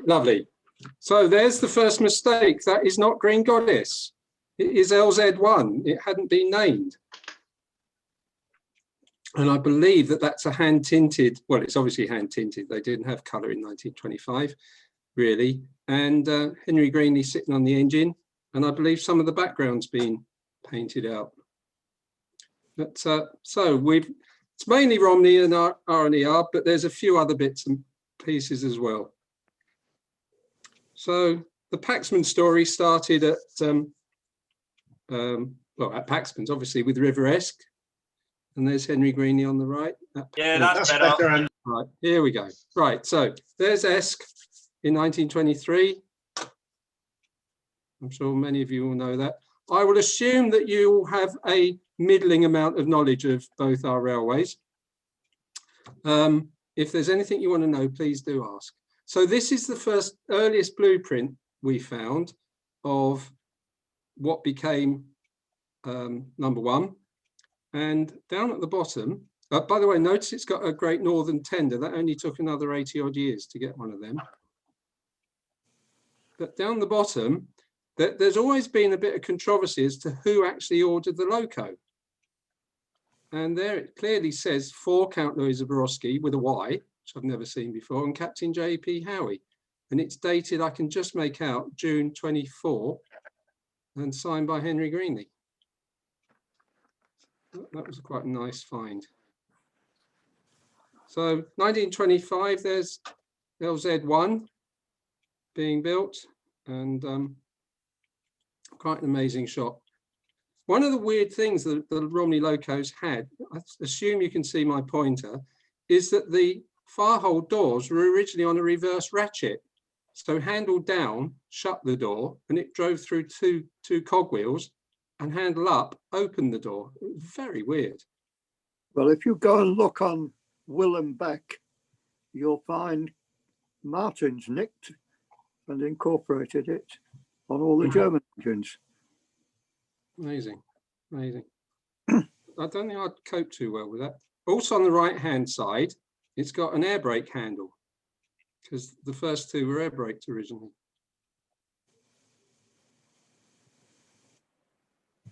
Lovely. So there's the first mistake. That is not Green Goddess. It is LZ1. It hadn't been named. And I believe that that's a hand tinted. Well, it's obviously hand tinted. They didn't have colour in 1925, really. And Henry Greenley sitting on the engine. And I believe some of the background's been painted out. But it's mainly Romney and R&ER, but there's a few other bits and pieces as well. So the Paxman story started at Paxman's, obviously, with River Esk, and there's Henry Greenley on the right. Yeah, that's better. Right, here we go. Right, so there's Esk in 1923. I'm sure many of you will know that. I will assume that you all have a middling amount of knowledge of both our railways. If there's anything you want to know, please do ask. So this is the earliest blueprint we found of what became number one. And down at the bottom, by the way, notice it's got a Great Northern tender. That only took another 80 odd years to get one of them. But down the bottom, there's always been a bit of controversy as to who actually ordered the loco. And there it clearly says for Count Louis Zaborowski with a Y, which I've never seen before, and Captain J.P. Howie. And it's dated, I can just make out, June 24, and signed by Henry Greenley. That was quite a nice find. So 1925, there's LZ1 being built, and quite an amazing shot. One of the weird things that the Romney locos had, I assume you can see my pointer, is that the fire-hold doors were originally on a reverse ratchet. So handle down, shut the door, and it drove through two cogwheels, and handle up, opened the door. It was very weird. Well, if you go and look on Willem Beck, you'll find Martin's nicked and incorporated it on all the German engines. Amazing, amazing. I don't think I'd cope too well with that. Also on the right-hand side, it's got an air brake handle, because the first two were air braked originally.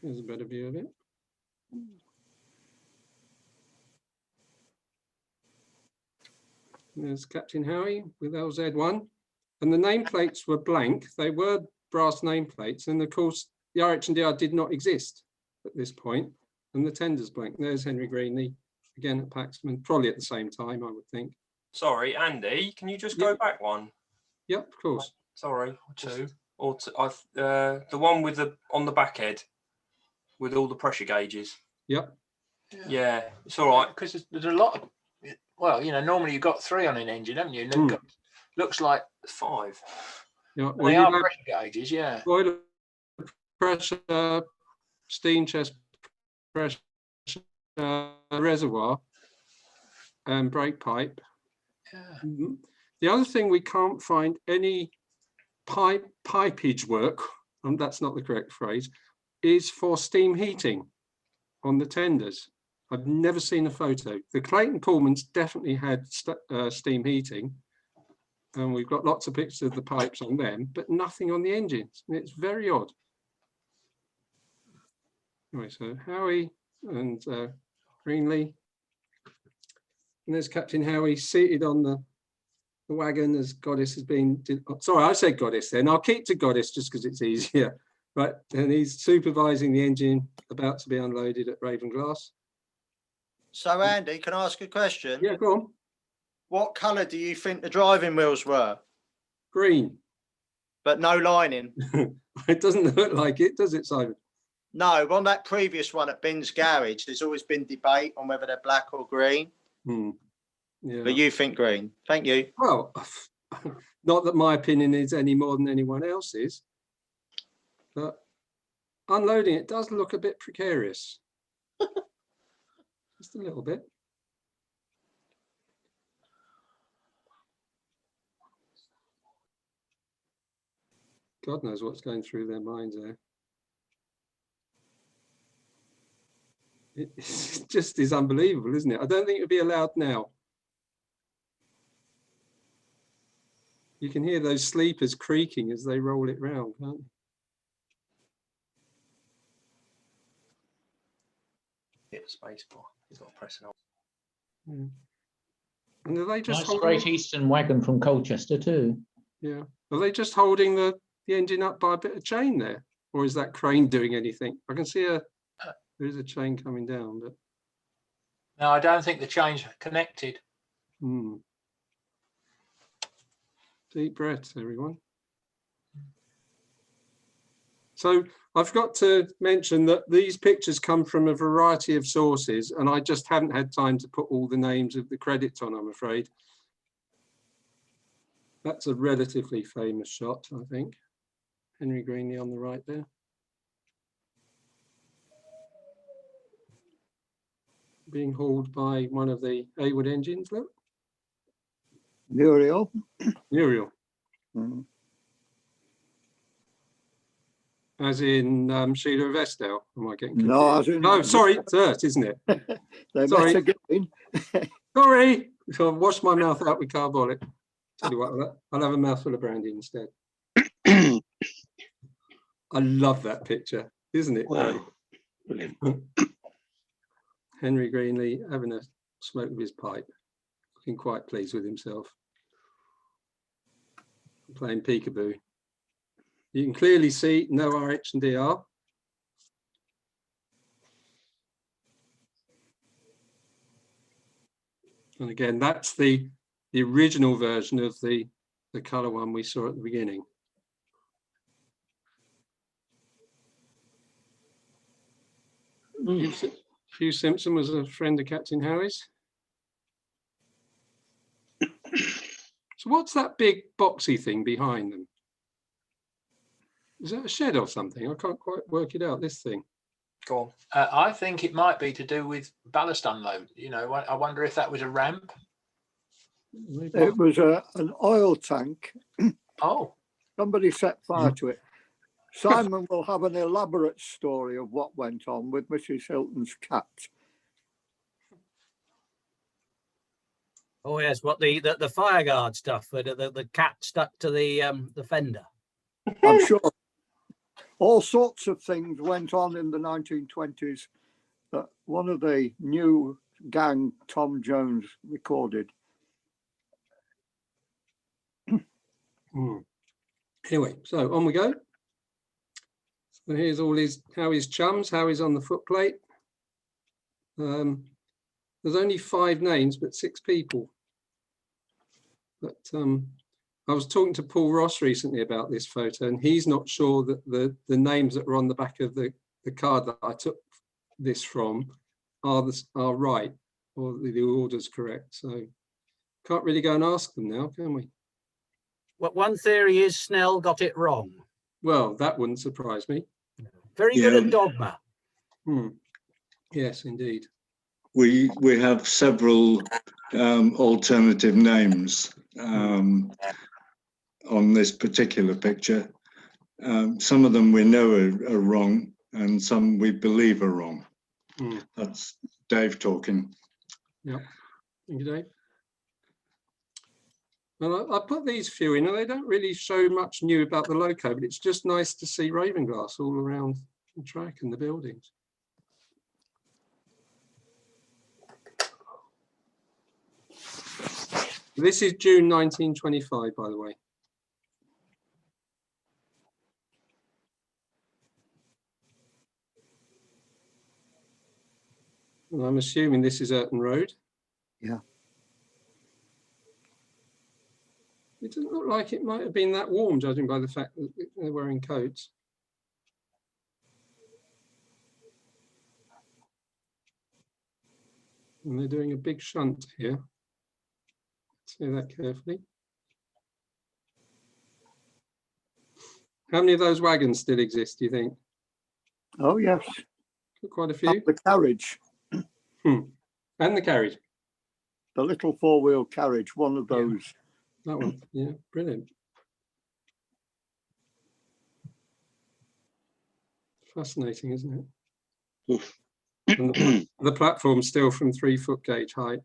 Here's a better view of it. There's Captain Howie with LZ1. And the nameplates were blank. They were brass nameplates. And of course, the RH&DR did not exist at this point. And the tender's blank. There's Henry Greenley, again at Paxman, probably at the same time, I would think. Sorry, Andy, can you just go back one? Yep, of course. Sorry, two. Or the one with on the back head with all the pressure gauges. Yep. Yeah, it's all right. Because there's a lot of, well, you know, normally you've got 3 on an engine, haven't you? And they've got, looks like 5. Yeah, well, they are pressure gauges, yeah. Boiler pressure, steam chest pressure, reservoir, and brake pipe. Yeah. The other thing, we can't find any pipage work, and that's not the correct phrase, is for steam heating on the tenders. I've never seen a photo. The Clayton Pullmans definitely had steam heating, and we've got lots of pictures of the pipes on them, but nothing on the engines. And it's very odd. Anyway, so Howie and Greenley. And there's Captain Howie seated on the wagon as Goddess has been. Sorry, I said Goddess then. I'll keep to Goddess just because it's easier. Right, and he's supervising the engine about to be unloaded at Ravenglass. So, Andy, can I ask a question? Yeah, go on. What colour do you think the driving wheels were? Green. But no lining. It doesn't look like it, does it, Simon? No, on that previous one at Ben's Garage, there's always been debate on whether they're black or green. Yeah. But you think green. Thank you. Well, not that my opinion is any more than anyone else's, but unloading it does look a bit precarious. Just a little bit. God knows what's going through their minds there. It just is unbelievable, isn't it? I don't think it would be allowed now. You can hear those sleepers creaking as they roll it round, can't you? Hit the space bar. You've got to press it on. Yeah. And are they just Nice holding? Great Eastern wagon from Colchester too. Yeah. Are they just holding the engine up by a bit of chain there, or is that crane doing anything? I can see there is a chain coming down, but No, I don't think the chain's connected. Deep breaths, everyone. So I've got to mention that these pictures come from a variety of sources, and I just haven't had time to put all the names of the credits on, I'm afraid. That's a relatively famous shot, I think. Henry Greenley on the right there. Being hauled by one of the Heywood engines, look. Muriel. Muriel. Mm. As in Sheila of Eskdale. Am I getting confused? No, as in, No, sorry, it's Earth, isn't it? they sorry. met again. Sorry. So I've washed my mouth out with carbolic. Tell you what, I'll have a mouthful of brandy instead. I love that picture, isn't it? Wow. Brilliant. Henry Greenley having a smoke with his pipe, looking quite pleased with himself. Playing peekaboo. You can clearly see no RH and DR. And again, that's the original version of the colour one we saw at the beginning. Hugh Simpson was a friend of Captain Howie's. So what's that big boxy thing behind them? Is that a shed or something? I can't quite work it out, this thing. Go on. I think it might be to do with ballast unload. You know, I wonder if that was a ramp. Maybe. It was an oil tank. Oh, Somebody set fire to it. Simon will have an elaborate story of what went on with Mrs. Hilton's cat. Oh yes, what the fireguard stuff, the cat stuck to the fender. I'm sure all sorts of things went on in the 1920s that one of the new gang, Tom Jones, recorded. Anyway, so on we go. So here's all Howie's chums. Howie's on the footplate. There's only 5 names, but 6 people. But I was talking to Paul Ross recently about this photo, and he's not sure that the names that were on the back of the card that I took this from are right, or the order's correct. So can't really go and ask them now, can we? Well, one theory is Snell got it wrong. Well, that wouldn't surprise me. Very good at dogma. Yes, indeed. We have several alternative names on this particular picture. Some of them we know are wrong, and some we believe are wrong. That's Dave talking. Yeah, thank you, Dave. Well, I put these few in, and they don't really show much new about the loco, but it's just nice to see Ravenglass all around the track and the buildings. This is June 1925, by the way. And I'm assuming this is Urton Road. Yeah. It doesn't look like it might have been that warm, judging by the fact that they're wearing coats. And they're doing a big shunt here. Say that carefully. How many of those wagons still exist, do you think? Oh, yes. Quite a few. And the carriage, And the carriage. the little 4-wheel carriage, one of those. That one, yeah, brilliant. Fascinating, isn't it? And the platform's still from 3-foot gauge height.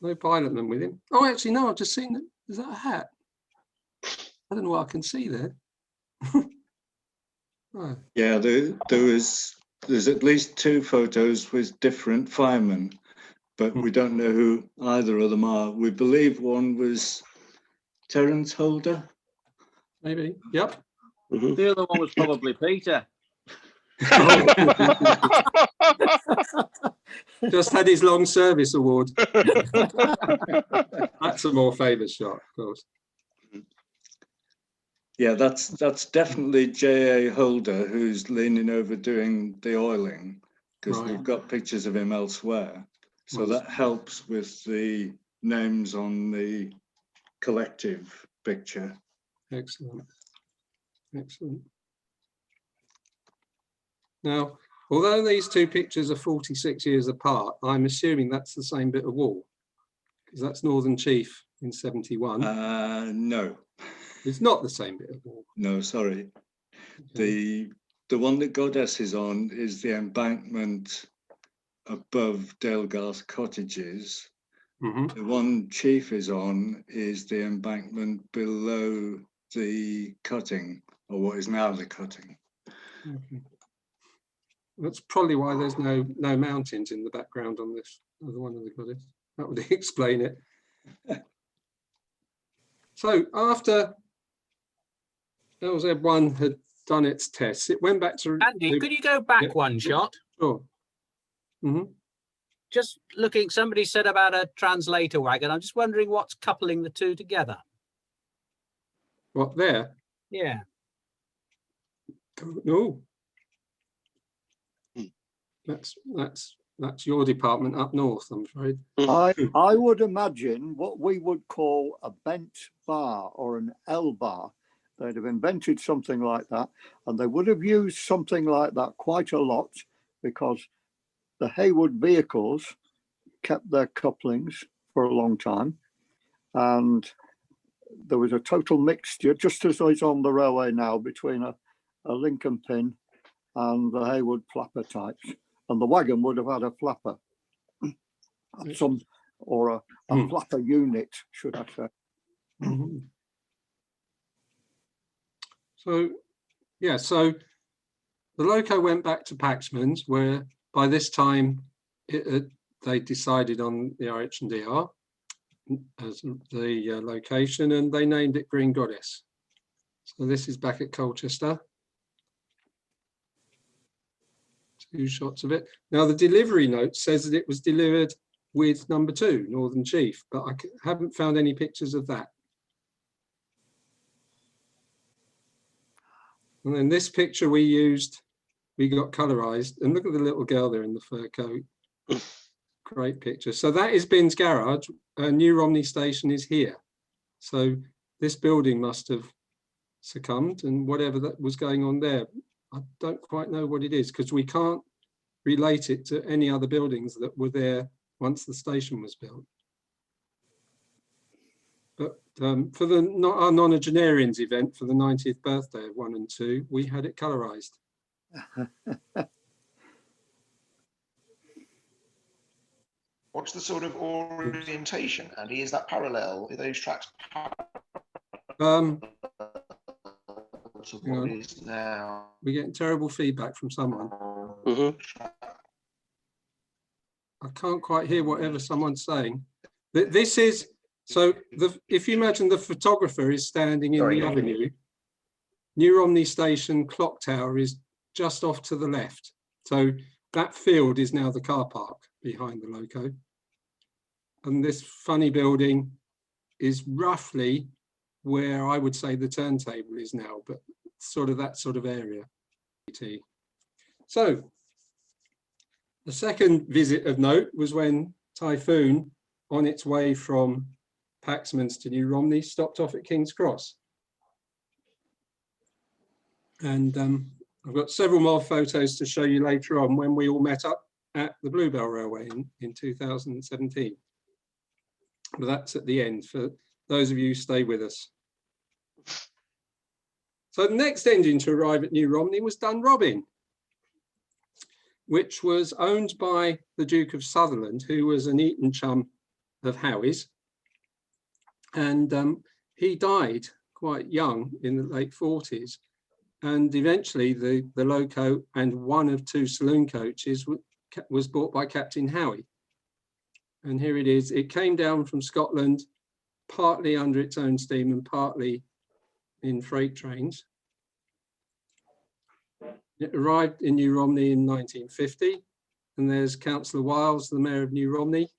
No pilotman with him. Oh, actually, no, I've just seen it. Is that a hat? I don't know what I can see there. Oh. Yeah, there's at least 2 photos with different firemen, but we don't know who either of them are. We believe one was Terence Holder. Maybe. Yep. The other one was probably Peter. Just had his long service award. That's a more famous shot, of course. Yeah, that's definitely J.A. Holder, who's leaning over doing the oiling, because Right. we've got pictures of him elsewhere. So Right. that helps with the names on the collective picture. Excellent. Excellent. Now, although these 2 pictures are 46 years apart, I'm assuming that's the same bit of wall, because that's Northern Chief in 71. No. It's not the same bit of wall. No, sorry. Okay. The one that Goddess is on is the embankment above Dalegarth Cottages. Mhm. The one Chief is on is the embankment below the cutting, or what is now the cutting. Okay. That's probably why there's no mountains in the background on this other one of the Goddess. That would explain it. So after LZ1 had done its tests, it went back to... Andy, could you go back one shot? Sure. Mm-hmm. Just looking, somebody said about a translator wagon. I'm just wondering what's coupling the 2 together. What, there? Yeah. No. That's your department up north, I'm afraid. I would imagine what we would call a bent bar or an L bar. They'd have invented something like that, and they would have used something like that quite a lot, because the Haywood vehicles kept their couplings for a long time, and there was a total mixture, just as is on the railway now, between a Lincoln pin and the Haywood flapper types. And the wagon would have had a flapper, or a flapper unit, should I say. Mm-hmm. So, yeah, so the loco went back to Paxman's, where by this time they decided on the RH&DR as the location, and they named it Green Goddess. So this is back at Colchester. 2 shots of it. Now the delivery note says that it was delivered with number 2, Northern Chief, but I haven't found any pictures of that. And then this picture we got colorized, and look at the little girl there in the fur coat. Great picture. So that is Bin's garage. New Romney station is here. So this building must have succumbed, and whatever that was going on there, I don't quite know what it is, because we can't relate it to any other buildings that were there once the station was built. But for our nonagenarians event for the 90th birthday of 1 and 2, we had it colorized. What's the sort of orientation, Andy? Is that parallel? Are those tracks parallel to what is now? We're getting terrible feedback from someone. I can't quite hear whatever someone's saying. This is, so if you imagine the photographer is standing in the avenue, New Romney Station clock tower is just off to the left. So that field is now the car park behind the loco. And this funny building is roughly where I would say the turntable is now, but sort of that sort of area. So the second visit of note was when Typhoon, on its way from Paxman's to New Romney, stopped off at King's Cross. And I've got several more photos to show you later on when we all met up at the Bluebell Railway in 2017. But that's at the end for those of you who stay with us. So the next engine to arrive at New Romney was Dunrobin, which was owned by the Duke of Sutherland, who was an Eton chum of Howie's, and he died quite young in the late 40s. And eventually the loco and one of 2 saloon coaches was bought by Captain Howie. And here it is. It came down from Scotland, partly under its own steam and partly in freight trains. It arrived in New Romney in 1950. And there's Councillor Wiles, the Mayor of New Romney.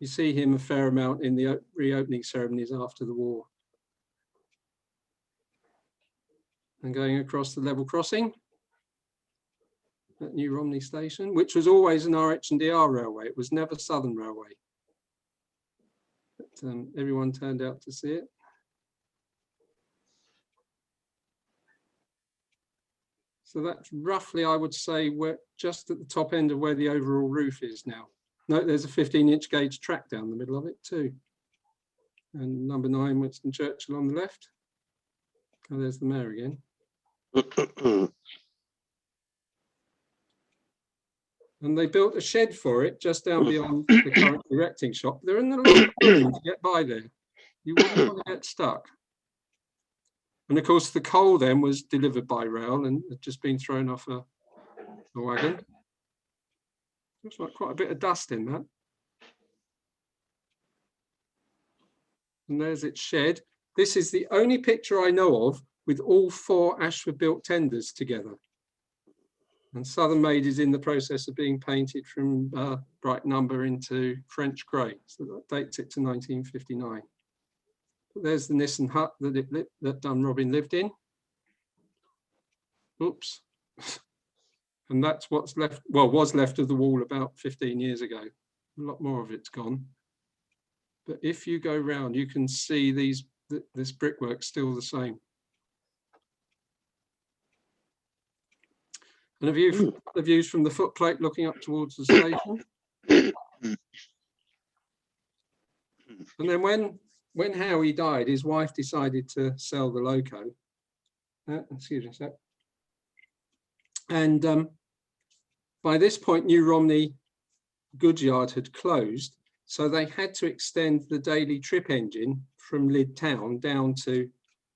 You see him a fair amount in the reopening ceremonies after the war. And going across the level crossing at New Romney Station, which was always an RH&DR railway. It was never Southern Railway. But, everyone turned out to see it. So that's roughly, I would say, we're just at the top end of where the overall roof is now. Note there's a 15-inch gauge track down the middle of it too. And number 9, Winston Churchill on the left. Oh, there's the mayor again. And they built a shed for it just down beyond the current erecting shop. They're in the long room to get by there. You wouldn't want to get stuck. And of course, the coal then was delivered by rail and had just been thrown off a wagon. Looks like quite a bit of dust in that. And there's its shed. This is the only picture I know of with all 4 Ashford-built tenders together. And Southern Made is in the process of being painted from bright number into French grey. So that dates it to 1959. But there's the Nissen hut that Dunrobin lived in. Oops. And that's what's left, well, was left of the wall about 15 years ago. A lot more of it's gone. But if you go round, you can see this brickwork still the same. And a view from, the views from the footplate looking up towards the station. And then when Howie died, his wife decided to sell the loco. Excuse me a sec. And by this point, New Romney goods yard had closed, so they had to extend the daily trip engine from Lydd Town down to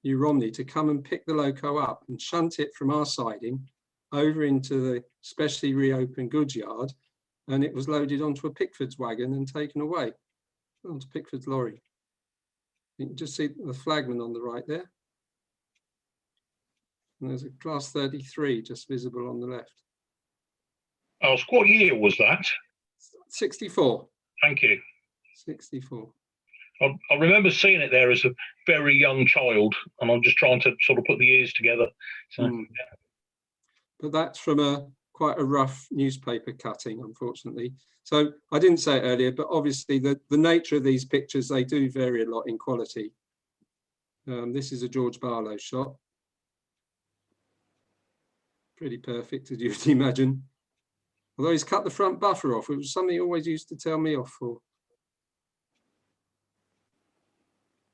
New Romney to come and pick the loco up and shunt it from our siding over into the specially reopened goods yard, and it was loaded onto a Pickford's wagon and taken away onto Pickford's lorry. You can just see the flagman on the right there. And there's a class 33 just visible on the left. Oh, what year was that? 64. Thank you. 64. I remember seeing it there as a very young child, and I'm just trying to sort of put the years together. So, yeah. But that's from quite a rough newspaper cutting, unfortunately. So I didn't say it earlier, but obviously the nature of these pictures, they do vary a lot in quality. This is a George Barlow shot. Pretty perfect, as you'd imagine. Although he's cut the front buffer off, it was something he always used to tell me off for.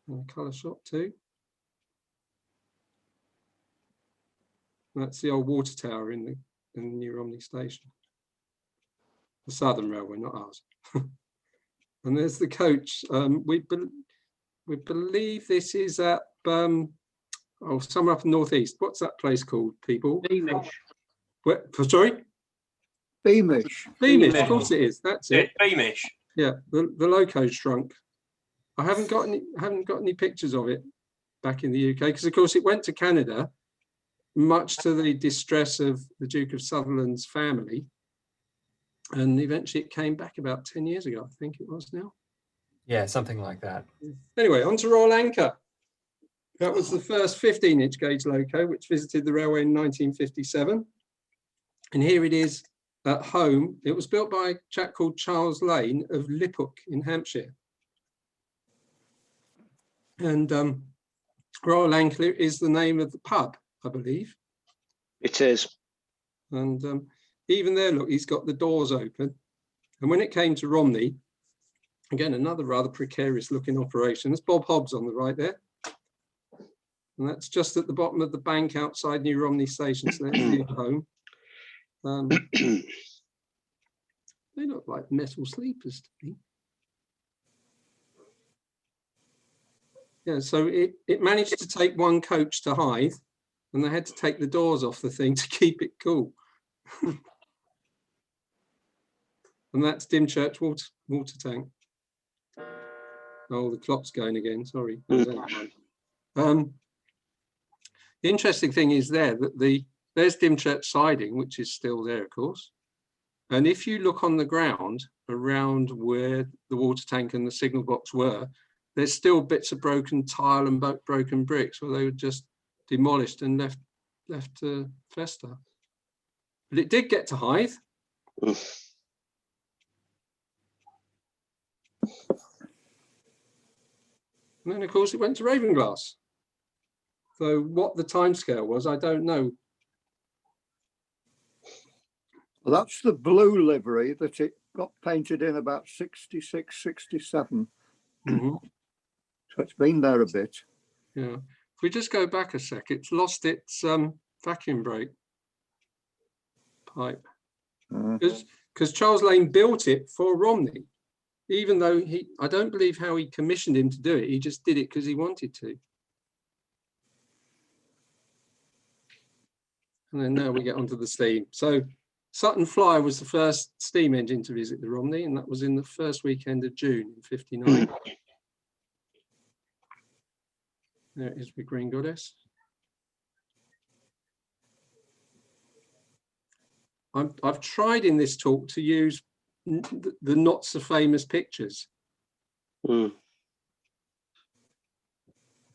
And a colour shot too. That's the old water tower in the New Romney station. The Southern Railway, not ours. And there's the coach. We believe this is at somewhere up in the northeast. What's that place called, people? Beamish. Sorry? Beamish. Beamish, of course it is. That's it. Beamish. Yeah, the loco's shrunk. I haven't got any pictures of it back in the UK because, of course, it went to Canada, much to the distress of the Duke of Sutherland's family. And eventually it came back about 10 years ago, I think it was now. Yeah, something like that. Anyway, on to Royal Anchor. That was the first 15-inch gauge loco, which visited the railway in 1957. And here it is at home. It was built by a chap called Charles Lane of Liphook in Hampshire. And Royal Anchor is the name of the pub, I believe. It is. And even there, look, he's got the doors open. And when it came to Romney, again, another rather precarious looking operation. There's Bob Hobbs on the right there. And that's just at the bottom of the bank outside New Romney Station. So that's the home. They look like metal sleepers to me. Yeah, so it managed to take one coach to Hythe, and they had to take the doors off the thing to keep it cool. And that's Dymchurch water tank. Oh, the clock's going again. Sorry. The interesting thing is there that there's Dymchurch siding, which is still there, of course. And if you look on the ground around where the water tank and the signal box were, there's still bits of broken tile and broken bricks where they were just demolished and left to fester. But it did get to Hythe. And then, of course, it went to Ravenglass. So what the timescale was, I don't know. Well, that's the blue livery that it got painted in about 66, 67. Mm-hmm. So it's been there a bit. Yeah. If we just go back a sec, it's lost its vacuum brake pipe. Because Charles Lane built it for Romney, even though I don't believe how he commissioned him to do it. He just did it because he wanted to. And then now we get onto the steam. So Sutton Fly was the first steam engine to visit the Romney, and that was in the first weekend of June in '59. There is the Green Goddess. I've tried in this talk to use the not so famous pictures.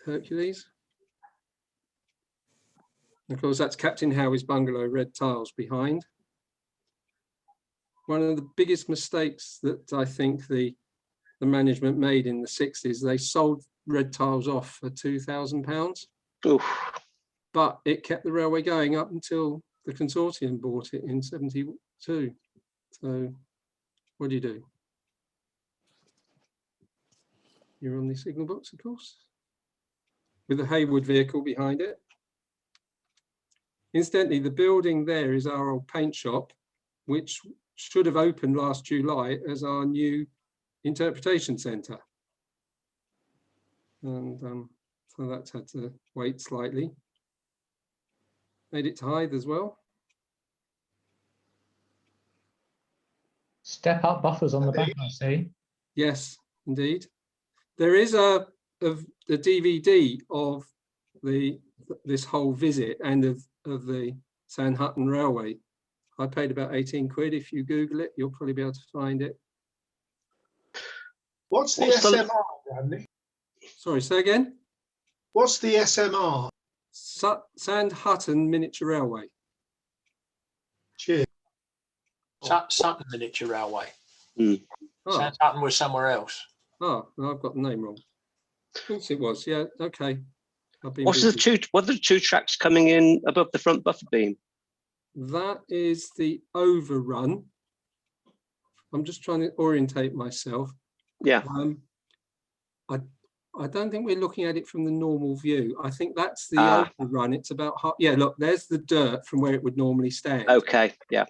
Hercules. Of course, that's Captain Howie's bungalow, red tiles behind. One of the biggest mistakes that I think the management made in the 60s, they sold red tiles off for £2,000. But it kept the railway going up until the consortium bought it in '72. So what do? You're on the signal box, of course, with the Haywood vehicle behind it. Incidentally, the building there is our old paint shop, which should have opened last July as our new interpretation centre. And so that's had to wait slightly. Made it to Hythe as well. Step up buffers on the back, I see. Yes, indeed. There is a DVD of this whole visit and of the San Hutton Railway. I paid about 18 quid. If you Google it, you'll probably be able to find it. What's the SMR, Andy? Sorry, say again? What's the SMR? Sand Hutton Miniature Railway. Cheers. Sutton Miniature Railway. Oh. Sutton was somewhere else. Oh, no, I've got the name wrong. Of course it was. Yeah, okay. What are the two tracks coming in above the front buffer beam? That is the overrun. I'm just trying to orientate myself. Yeah. I don't think we're looking at it from the normal view. I think that's the overrun. It's about half. Yeah, look, there's the dirt from where it would normally stand. Okay, yeah.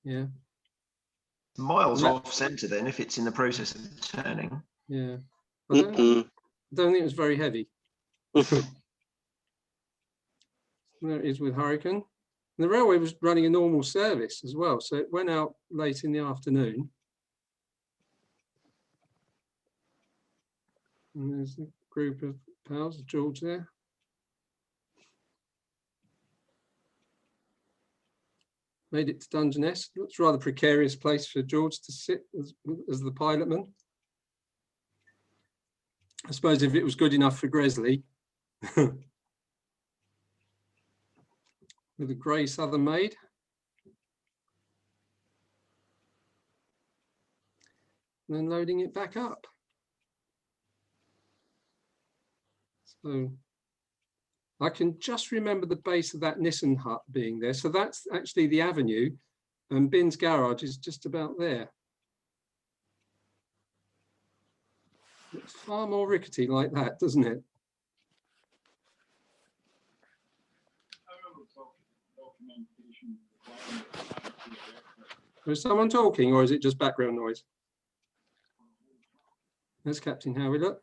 Yeah. Miles off centre then, if it's in the process of turning. Yeah. I don't think it was very heavy. There it is with Hurricane. And the railway was running a normal service as well, so it went out late in the afternoon. And there's a group of pals, George there. Made it to Dungeness. Looks a rather precarious place for George to sit as the pilotman. I suppose if it was good enough for Gresley. With a grey Southern Maid. And then loading it back up. So I can just remember the base of that Nissan hut being there. So that's actually the avenue, and Bin's garage is just about there. It's far more rickety like that, doesn't it? Is someone talking, or is it just background noise? There's Captain Howie, look.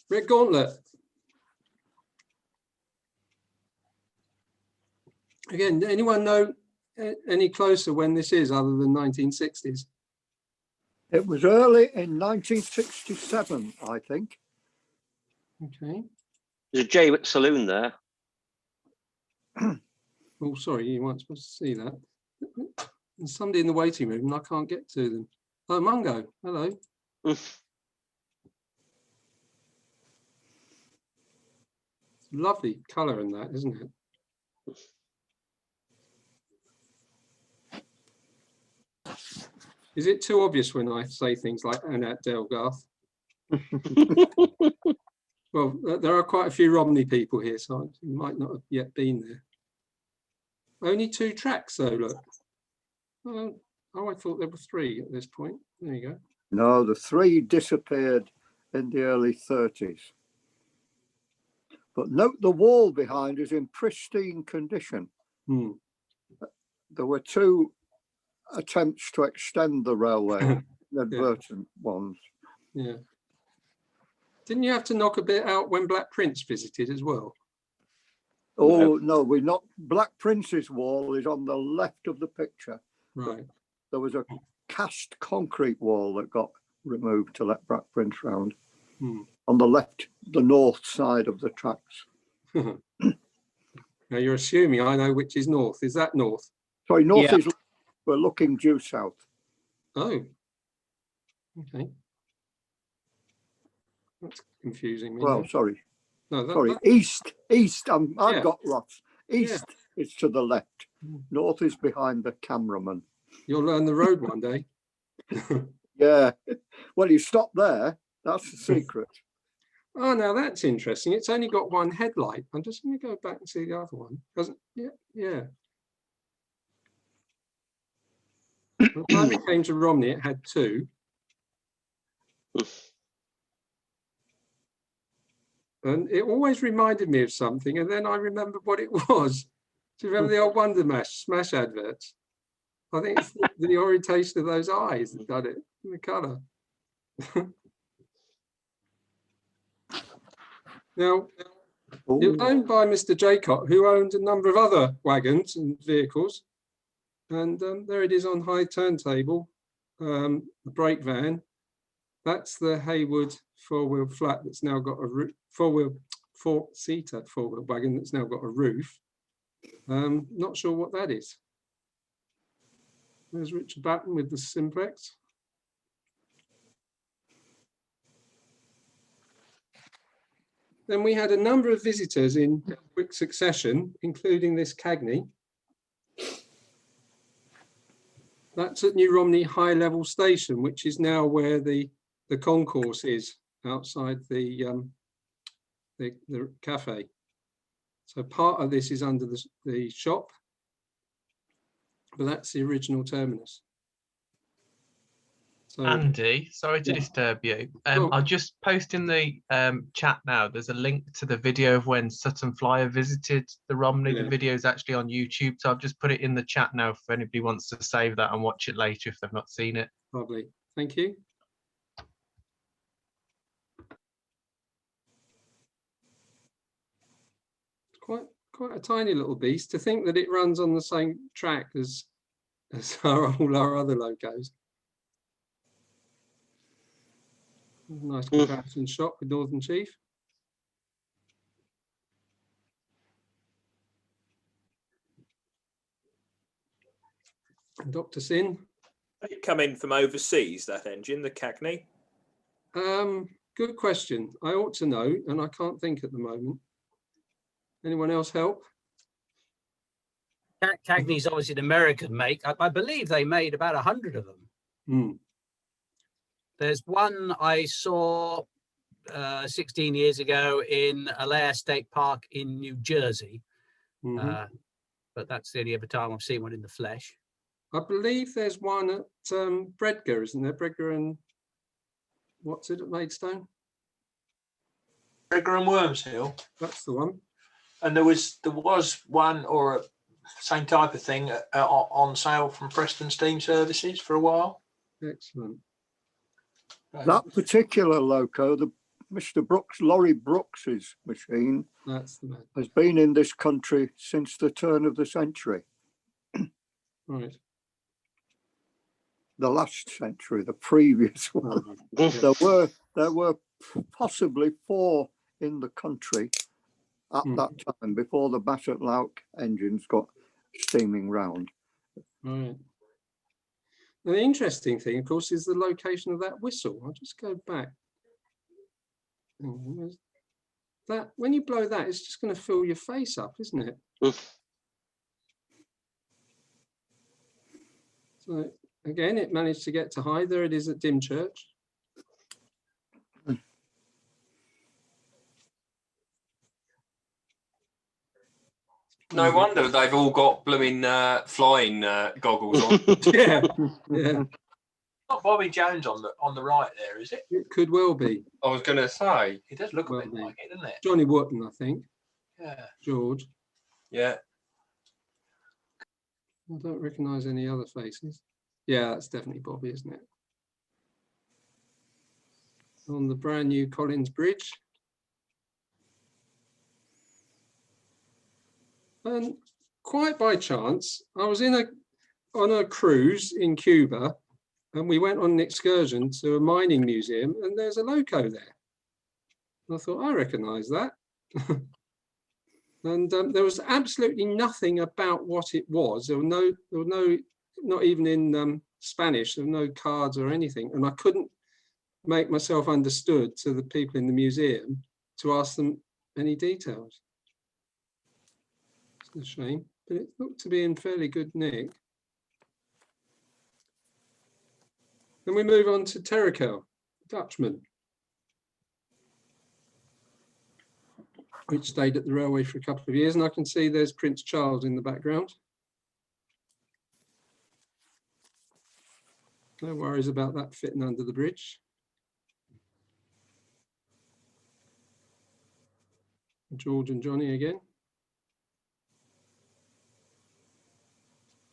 Red Gauntlet. Again, anyone know any closer when this is other than 1960s? It was early in 1967, I think. Okay. There's a J Saloon there. Oh, sorry, you weren't supposed to see that. There's somebody in the waiting room and I can't get to them. Oh, Mungo, hello. Lovely colour in that, isn't it? Is it too obvious when I say things like Annette Delgarth? Well, there are quite a few Romney people here, so you might not have yet been there. Only 2 tracks, though, look. Oh, I thought there were 3 at this point. There you go. No, the 3 disappeared in the early 30s. But note the wall behind is in pristine condition. There were 2 attempts to extend the railway, inadvertent ones. Yeah. Didn't you have to knock a bit out when Black Prince visited as well? Oh, no, we not. Black Prince's wall is on the left of the picture. Right. There was a cast concrete wall that got removed to let Black Prince round. On the left, the north side of the tracks. Now you're assuming I know which is north. Is that north? Sorry, north is, we're looking due south. Oh, okay. That's confusing me. Well, now. sorry. No, Sorry, east. I've got lots. East is to the left. North is behind the cameraman. You'll learn the road one day. Yeah. Well, you stop there. That's the secret. Oh, now that's interesting. It's only got 1 headlight. I'm just going to go back and see the other one. Doesn't? Yeah. By the time it came to Romney, it had 2. And it always reminded me of something, and then I remembered what it was. Do you remember the old Wonder Smash adverts? I think it's the orientation of those eyes that done it, and the colour. Now, it was owned by Mr. Jaycott, who owned a number of other wagons and vehicles. And there it is on high turntable, the brake van. That's the Haywood 4-wheel flat that's now got a 4-seater 4-wheel wagon that's now got a roof. Not sure what that is. There's Richard Batten with the Simplex. Then we had a number of visitors in quick succession, including this Cagney. That's at New Romney High Level Station, which is now where the concourse is outside the cafe. So part of this is under the shop, but that's the original terminus. So, Andy, sorry to disturb you. I'll just post in the chat now. There's a link to the video of when Sutton Flyer visited the Romney. The video is actually on YouTube, so I've just put it in the chat now if anybody wants to save that and watch it later if they've not seen it. Lovely, thank you. Quite a tiny little beast. To think that it runs on the same track as all our other locos. Nice comparison shot with Northern Chief. And Dr. Sin. Did it come in from overseas, that engine, the Cagney? Good question. I ought to know, and I can't think at the moment. Anyone else help? Cagney's obviously an American make. I believe they made about 100 of them. There's one I saw 16 years ago in Allaire State Park in New Jersey. But that's the only other time I've seen one in the flesh. I believe there's one at Bredgar, isn't there? Bredgar and what's it at Maidstone? Bredgar and Wormshill. That's the one. And there was one or a same type of thing on sale from Preston Steam Services for a while. Excellent. That particular loco, Mr. Brooks, Laurie Brooks's machine That's the man. has been in this country since the turn of the century. Right. The last century, the previous one. There were possibly 4 in the country at that time before the Bassett-Lauk engines got steaming round. Right. And the interesting thing, of course, is the location of that whistle. I'll just go back. That when you blow that, it's just going to fill your face up, isn't it? So again, it managed to get to Hythe. There it is at Dymchurch. No wonder they've all got blooming flying goggles on. Yeah, yeah. Not Bobby Jones on the right there, is it? It could well be. I was going to say. It does look a bit like it, doesn't it? Johnny Wotton, I think. Yeah. George. Yeah. I don't recognise any other faces. Yeah, that's definitely Bobby, isn't it? On the brand new Collins Bridge. And quite by chance, I was on a cruise in Cuba, and we went on an excursion to a mining museum, and there's a loco there. And I thought, I recognise that. And there was absolutely nothing about what it was. There were no, not even in Spanish, there were no cards or anything. And I couldn't make myself understood to the people in the museum to ask them any details. It's a shame, but it looked to be in fairly good nick. Then we move on to Terrikel, Dutchman, which stayed at the railway for a couple of years, and I can see there's Prince Charles in the background. No worries about that fitting under the bridge. George and Johnny again.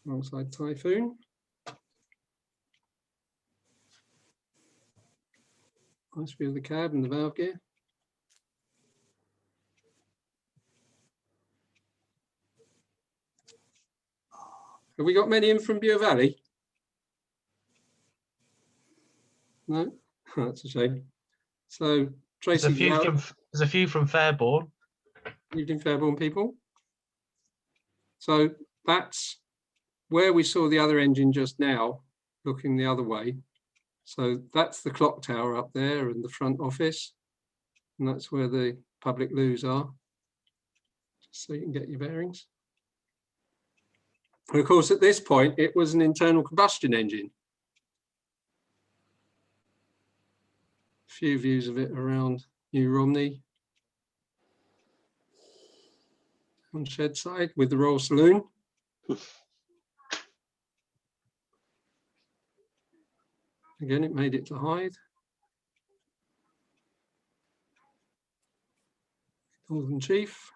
Alongside Typhoon. Nice view of the cab and the valve gear. Have we got many in from Bure Valley? No, that's a shame. So Tracy, there's a few from Fairborn. Evening Fairborn people. So that's where we saw the other engine just now, looking the other way. So that's the clock tower up there and the front office. And that's where the public loos are, just so you can get your bearings. And of course, at this point, it was an internal combustion engine. A few views of it around New Romney. On shed side with the Royal Saloon. Again, it made it to Hythe. Northern Chief.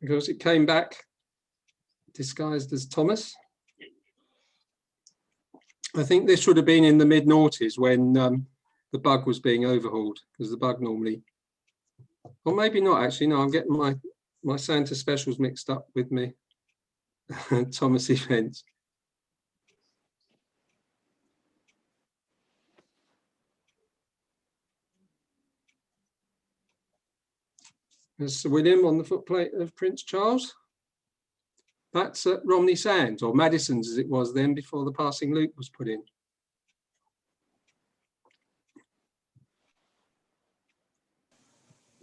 Because it came back disguised as Thomas. I think this would have been in the mid-noughties when the Bug was being overhauled, because the Bug normally, or maybe not actually, no, I'm getting my Santa specials mixed up with me Thomas events. There's Sir William on the footplate of Prince Charles. That's at Romney Sands, or Madison's as it was then, before the passing loop was put in.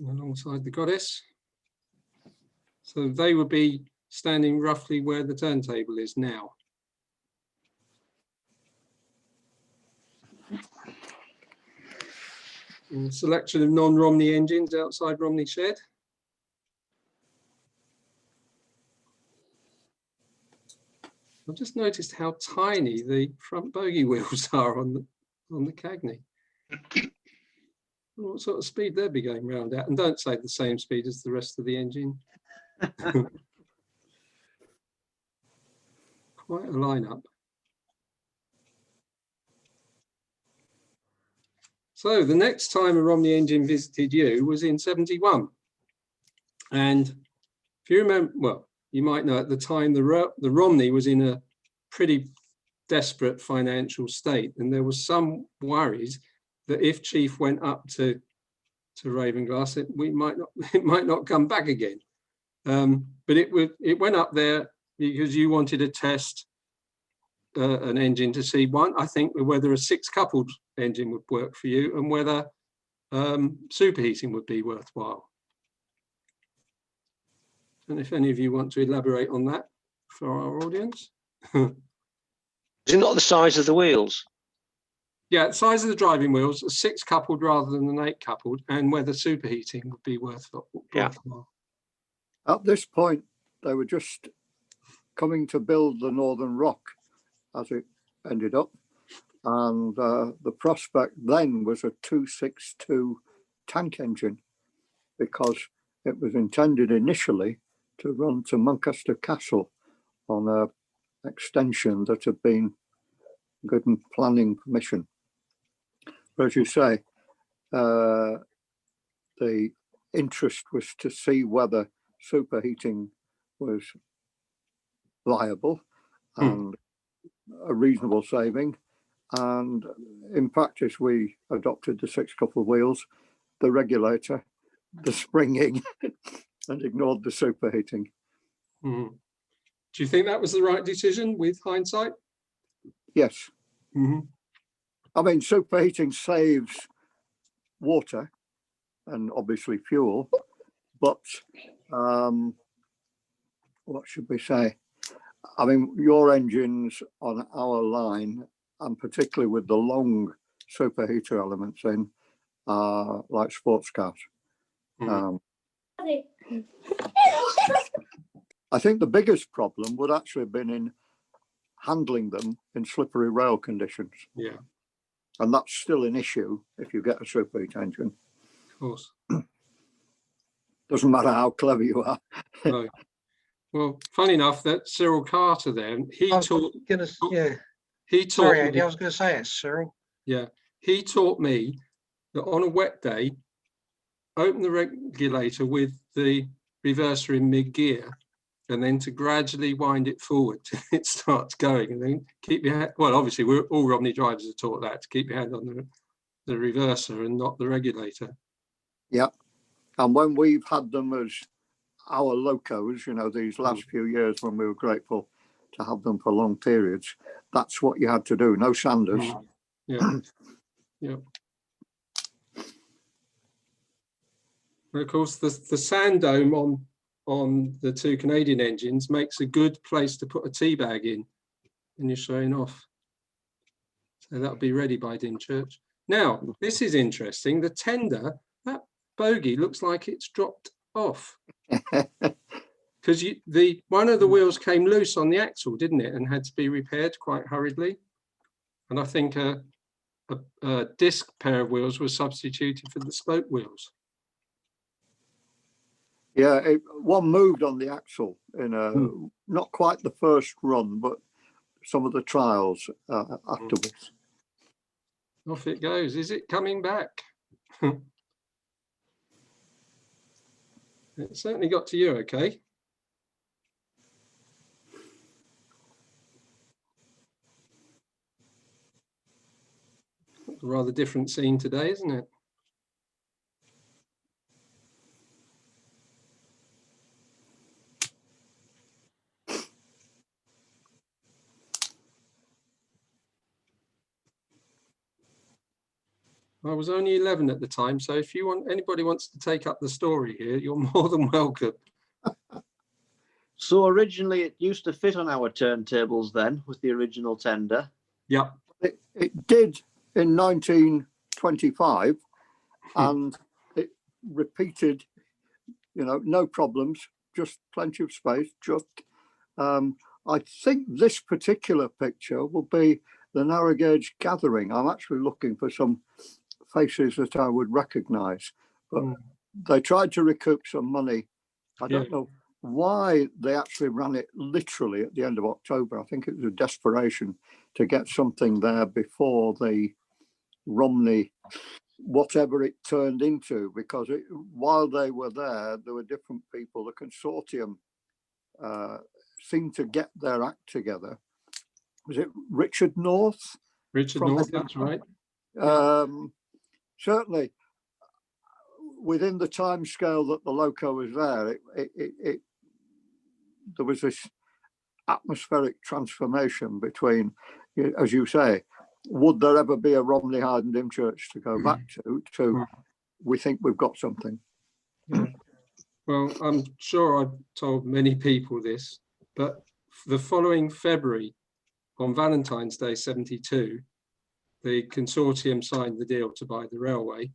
Alongside the Goddess. So they would be standing roughly where the turntable is now. And a selection of non-Romney engines outside Romney Shed. I've just noticed how tiny the front bogie wheels are on the Cagney. What sort of speed they'll be going round at, and don't say the same speed as the rest of the engine. Quite a lineup. So the next time a Romney engine visited you was in 71. And if you remember, well, you might know at the time the Romney was in a pretty desperate financial state, and there was some worries that if Chief went up to Ravenglass, it might not come back again. But it went up there because you wanted to test an engine to see I think whether a 6-coupled engine would work for you and whether superheating would be worthwhile. And if any of you want to elaborate on that for our audience. Is it not the size of the wheels? Yeah, the size of the driving wheels, a 6-coupled rather than an 8-coupled, and whether superheating would be worthwhile. At this point, they were just coming to build the Northern Rock, as it ended up. And the prospect then was a 262 tank engine, because it was intended initially to run to Muncaster Castle on a extension that had been given planning permission. But as you say, the interest was to see whether superheating was viable and a reasonable saving. And in practice, we adopted the 6-coupled wheels, the regulator, the springing, and ignored the superheating. Do you think that was the right decision with hindsight? Yes. I mean, superheating saves water and obviously fuel, but what should we say? I mean, your engines on our line, and particularly with the long superheater elements in, are like sports cars. I think the biggest problem would actually have been in handling them in slippery rail conditions. Yeah. And that's still an issue if you get a superheat engine. Of course. Doesn't matter how clever you are. No. Well, funny enough, that Cyril Carter then, he taught Andy, I was going to say it, Cyril. Yeah, he taught me that on a wet day, open the regulator with the reverser in mid-gear, and then to gradually wind it forward till it starts going, and then keep your hand, well, obviously all Romney drivers are taught that, to keep your hand on the reverser and not the regulator. Yeah, and when we've had them as our locos, you know, these last few years when we were grateful to have them for long periods, that's what you had to do, no sanders. Yeah, yeah. And of course, the sand dome on the 2 Canadian engines makes a good place to put a tea bag in when you're showing off. So that'll be ready by Dymchurch. Now, this is interesting. The tender, that bogie looks like it's dropped off. Because one of the wheels came loose on the axle, didn't it, and had to be repaired quite hurriedly. And I think a disc pair of wheels was substituted for the spoke wheels. Yeah, one moved on the axle in not quite the first run, but some of the trials afterwards. Off it goes. Is it coming back? It certainly got to you, okay. A rather different scene today, isn't it? I was only 11 at the time, so if anybody wants to take up the story here, you're more than welcome. So originally it used to fit on our turntables then with the original tender. Yeah. It did in 1925 and it repeated, you know, no problems, just plenty of space. Just I think this particular picture will be the narrow gauge gathering. I'm actually looking for some faces that I would recognize, but they tried to recoup some money. I don't know why they actually ran it literally at the end of October. I think it was a desperation to get something there before the Romney whatever it turned into, because while they were there were different people. The consortium seemed to get their act together. Was it Richard North? Richard North, that's right. Certainly, within the time scale that the loco was there, there was this atmospheric transformation between, as you say, would there ever be a Romney, Hythe and Dymchurch to go back to we think we've got something. Yeah. Well, I'm sure I've told many people this, but the following February, on Valentine's Day 72, the consortium signed the deal to buy the railway.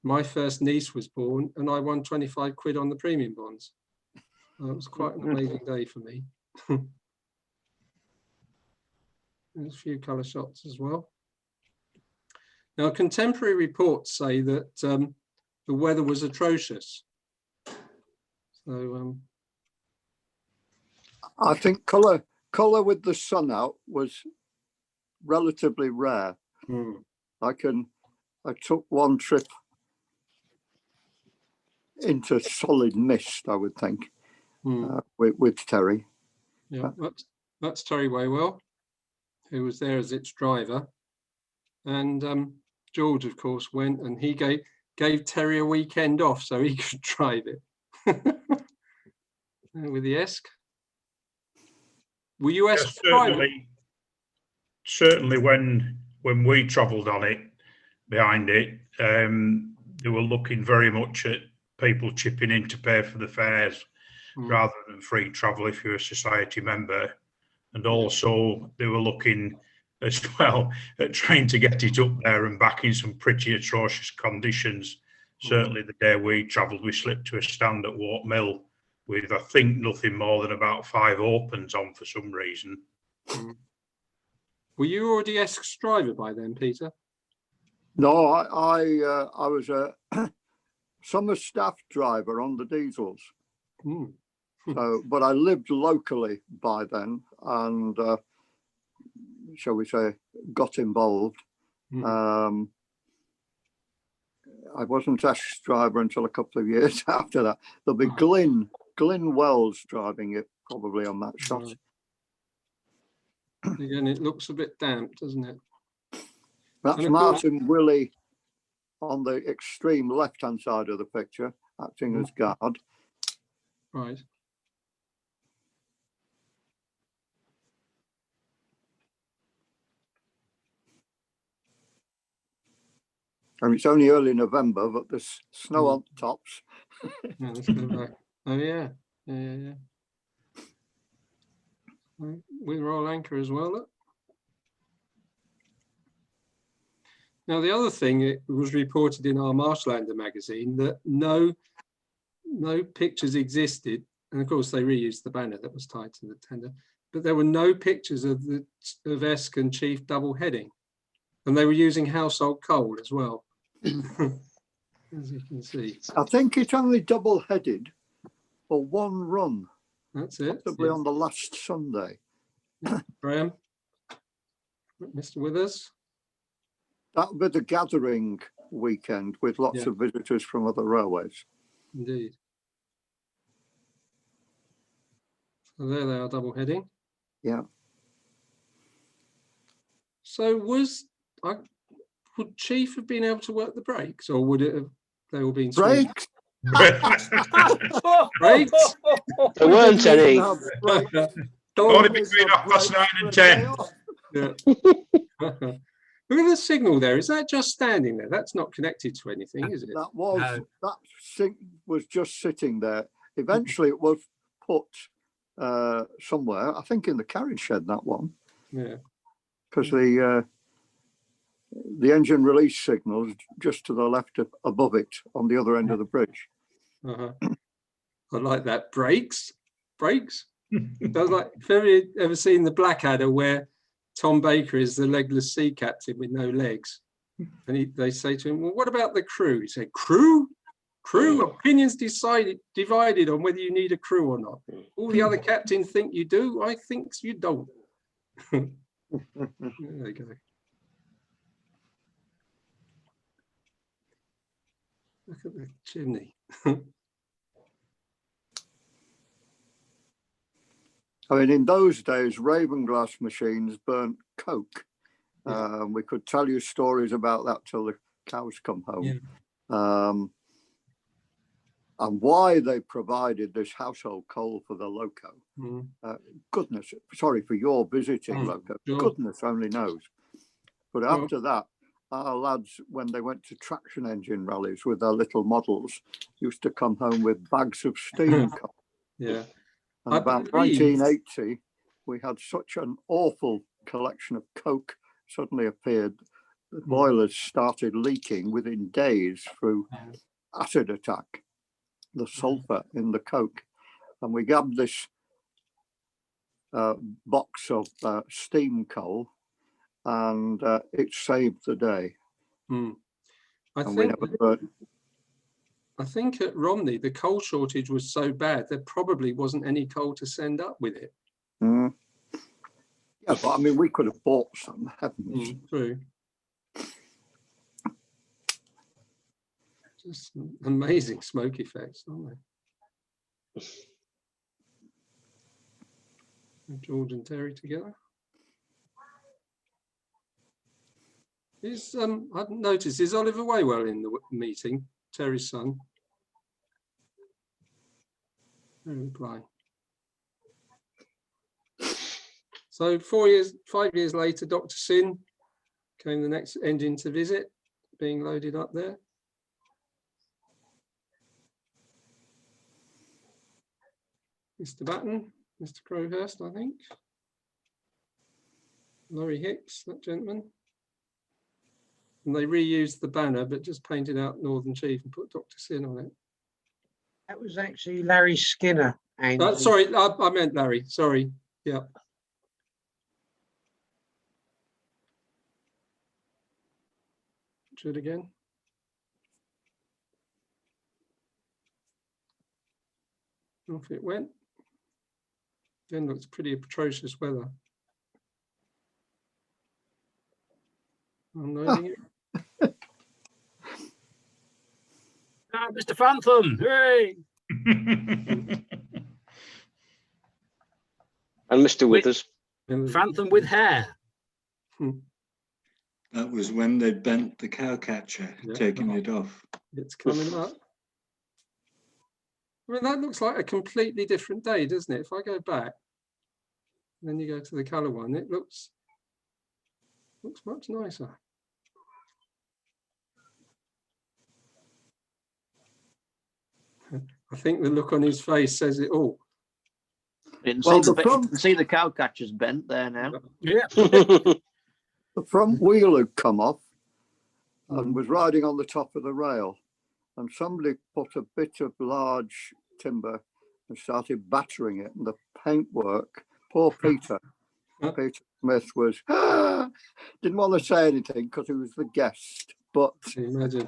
My first niece was born and I won 25 quid on the premium bonds. It was quite an amazing day for me. There's a few colour shots as well. Now, contemporary reports say that the weather was atrocious. So I think colour with the sun out was relatively rare. I took one trip into solid mist, I would think, with Terry. Yeah, that's Terry Waywell, who was there as its driver. And George, of course, went and he gave Terry a weekend off so he could drive it. With the Esk. Were you Esk certainly when we travelled on it, behind it, they were looking very much at people chipping in to pay for the fares rather than free travel if you're a society member. And also they were looking as well at trying to get it up there and back in some pretty atrocious conditions. Certainly the day we travelled, we slipped to a stand at Wart Mill with, I think, nothing more than about 5 opens on for some reason. Were you already Esk's driver by then, Peter? No, I was a summer staff driver on the diesels. So, but I lived locally by then and, shall we say, got involved. I wasn't Esk's driver until a couple of years after that. There'll be Glyn Wells driving it probably on that shot. Again, it looks a bit damp, doesn't it? That's Martin Willey on the extreme left-hand side of the picture, acting as guard. Right. And it's only early November, but there's snow on the tops. Yeah, let's go back. Oh yeah, yeah. With roll anchor as well. Look. Now the other thing, it was reported in our Marshlander magazine that no pictures existed, and of course they reused the banner that was tied to the tender, but there were no pictures of Esk and Chief double heading, and they were using household coal as well. As you can see, I think it only double headed for one run. That's it. Possibly on the last Sunday. Graham, Mr. Withers. That would be the gathering weekend with lots of visitors from other railways. Indeed. So there they are, double heading. Yeah. So would Chief have been able to work the brakes, or would it have they all been brakes? Brakes? There weren't any. Only between 9:30 and 10. Yeah. Look at the signal there. Is that just standing there? That's not connected to anything, is it? That was just sitting there. Eventually, it was put somewhere. I think in the carriage shed. That one. Yeah. Because the engine release signal is just to the left above it on the other end of the bridge. I like that. Brakes. Have you ever seen the Blackadder where Tom Baker is the legless sea captain with no legs? And they say to him, well, what about the crew? He said, crew? Opinions divided on whether you need a crew or not. All the other captains think you do. I think you don't. There you go. Look at the chimney. I mean, in those days, Ravenglass machines burnt coke. We could tell you stories about that till the cows come home. And why they provided this household coal for the loco. Goodness, sorry for your visiting loco. Goodness only knows. But after that, our lads, when they went to traction engine rallies with their little models, used to come home with bags of steam coal. And about 1980, we had such an awful collection of coke suddenly appeared. The boilers started leaking within days through acid attack, the sulfur in the coke. And we grabbed this box of steam coal, and it saved the day. I think at Romney, the coal shortage was so bad, there probably wasn't any coal to send up with it. Yeah, but I mean, we could have bought some, heavens. True. Just amazing smoke effects, aren't they? George and Terry together. I've noticed, is Oliver Waywell in the meeting? Terry's son. No reply. So 5 years later, Dr. Sin came the next engine to visit, being loaded up there. Mr. Batten, Mr. Crowhurst, I think. Laurie Hicks, that gentleman. And they reused the banner, but just painted out Northern Chief and put Dr. Sin on it. That was actually Larry Skinner. Sorry, I meant Larry. Sorry. Yeah. Do it again. Off it went. Then looks pretty atrocious weather. I'm loading it. Mr. Phantom, hooray! And Mr. Withers. Phantom with hair. That was when they bent the cowcatcher, taking it off. It's coming up. I mean, that looks like a completely different day, doesn't it? If I go back, then you go to the colour one, it looks much nicer. I think the look on his face says it all. You can see the cowcatcher's bent there now. Yeah. The front wheel had come off and was riding on the top of the rail, and somebody put a bit of large timber and started battering it, and the paintwork, poor Peter Smith was didn't want to say anything because he was the guest, but imagine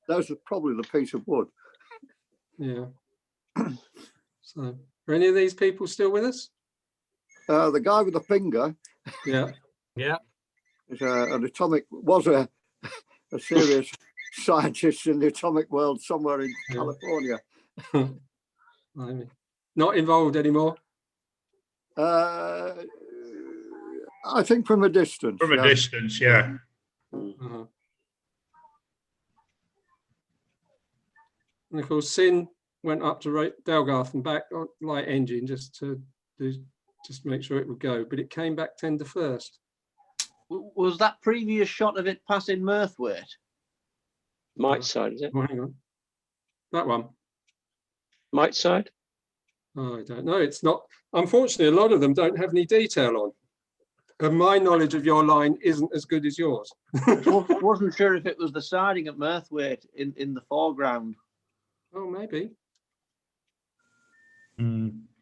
that was probably the piece of wood. Yeah. So are any of these people still with us? The guy with the finger, yeah, is was a serious scientist in the atomic world somewhere in California. Not involved anymore. I think from a distance. From a distance, yeah. And of course, Sin went up to Delgarth and back on light engine just to make sure it would go, but it came back tender first. Was that previous shot of it passing Mirthwaite? Might side, is it? Oh, hang on. That one. Might side? Oh, I don't know. It's not. Unfortunately, a lot of them don't have any detail on. And my knowledge of your line isn't as good as yours. Wasn't sure if it was the siding at Mirthwaite in the foreground. Oh, maybe.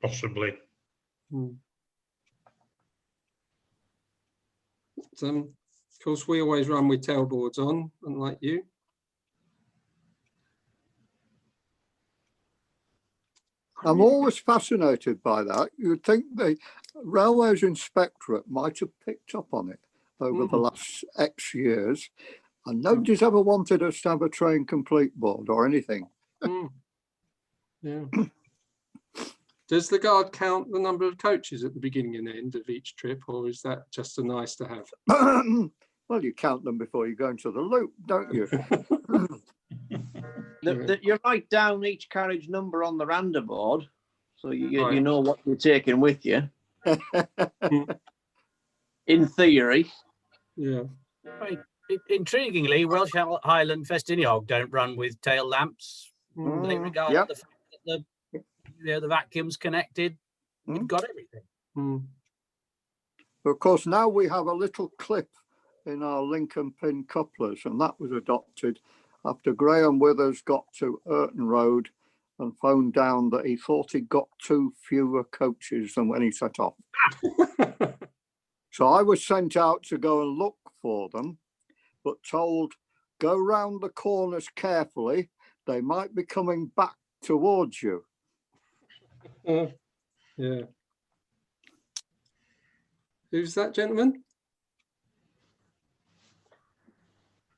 Possibly. Of course, we always run with tailboards on, unlike you. I'm always fascinated by that. You'd think the Railways Inspectorate might have picked up on it over the last X years. And nobody's ever wanted us to have a train complete board or anything. Yeah. Does the guard count the number of coaches at the beginning and end of each trip, or is that just a nice to have? Well, you count them before you go into the loop, don't you? You write down each carriage number on the randa board, so you Right. know what you're taking with you. In theory. Yeah. Right. Intriguingly, Welsh Highland Festiniog don't run with tail lamps. They regard Yep. the fact that the vacuum's connected. We've got everything. Of course, now we have a little clip in our Lincoln pin couplers, and that was adopted after Graham Withers got to Urton Road and phoned down that he thought he got 2 fewer coaches than when he set off. So I was sent out to go and look for them, but told, go round the corners carefully. They might be coming back towards you. Yeah. Who's that gentleman?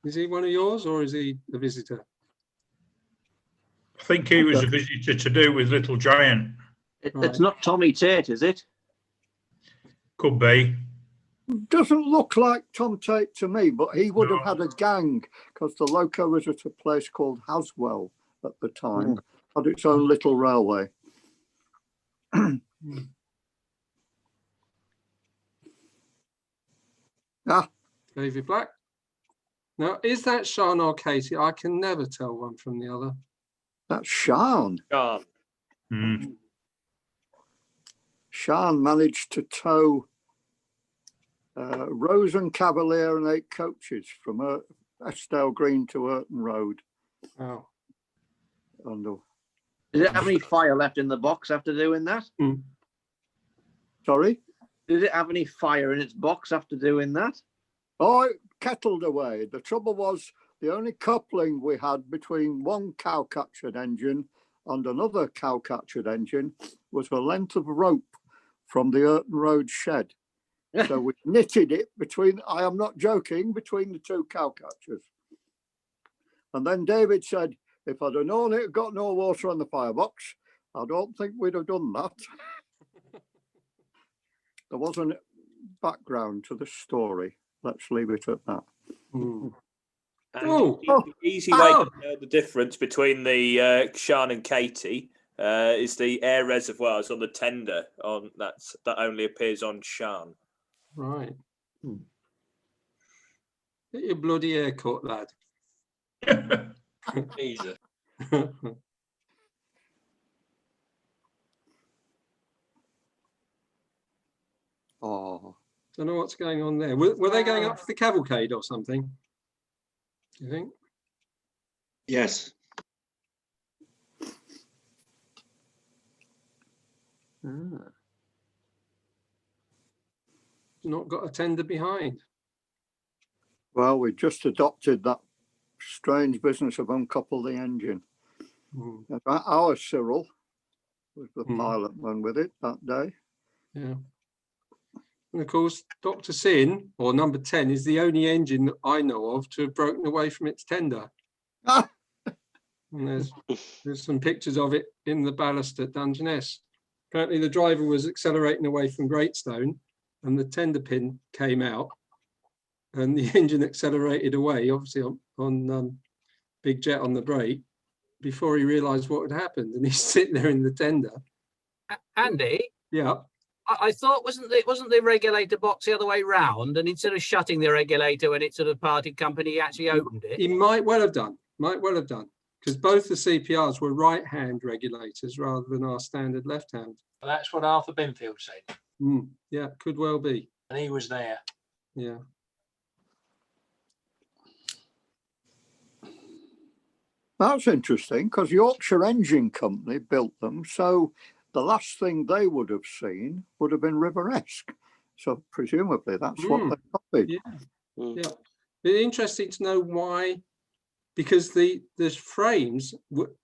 Is he one of yours, or is he a visitor? I think he was a visitor to do with Little Giant. It's not Tommy Tate, is it? Could be. Doesn't look like Tom Tate to me, but he would have had a gang because the loco was at a place called Haswell at the time, had its own little railway. David Black. Now, is that Sean or Katie? I can never tell one from the other. That's Sean. Sean. Sean managed to tow Rose and Cavalier and 8 coaches from Eskdale Green to Urton Road. Wow. Did it have any fire left in the box after doing that? Sorry? Did it have any fire in its box after doing that? Oh, it kettled away. The trouble was the only coupling we had between one cow-captured engine and another cow-captured engine was a length of rope from the Urton Road shed. So we knitted it between, I am not joking, between the 2 cow-catchers. And then David said, if I'd have known it had got no water on the firebox, I don't think we'd have done that. There wasn't background to the story. Let's leave it at that. Easy way to know the difference between the Sean and Katie is the air reservoirs on the tender on that only appears on Sean. Right. Get your bloody haircut, lad. Easy. Oh. Don't know what's going on there. Were they going up for the cavalcade or something? Do you think? Yes. Not got a tender behind. Well, we just adopted that strange business of uncouple the engine. Our Cyril was the pilot man with it that day. Yeah. And of course, Dr. Sin, or number 10, is the only engine that I know of to have broken away from its tender. And there's some pictures of it in the ballast at Dungeness. Apparently the driver was accelerating away from Greatstone and the tender pin came out and the engine accelerated away, obviously on Big Jet on the brake, before he realised what had happened. And he's sitting there in the tender. Andy? Yeah. I thought wasn't the regulator box the other way round, and instead of shutting the regulator when it sort of parted company, he actually opened it? He might well have done, because both the CPRs were right-hand regulators rather than our standard left-hand. Well, that's what Arthur Binfield said. Yeah, could well be. And he was there. Yeah. That's interesting, because Yorkshire Engine Company built them, so the last thing they would have seen would have been River-esque. So presumably that's what they copied. Yeah. It's interesting to know why, because the frames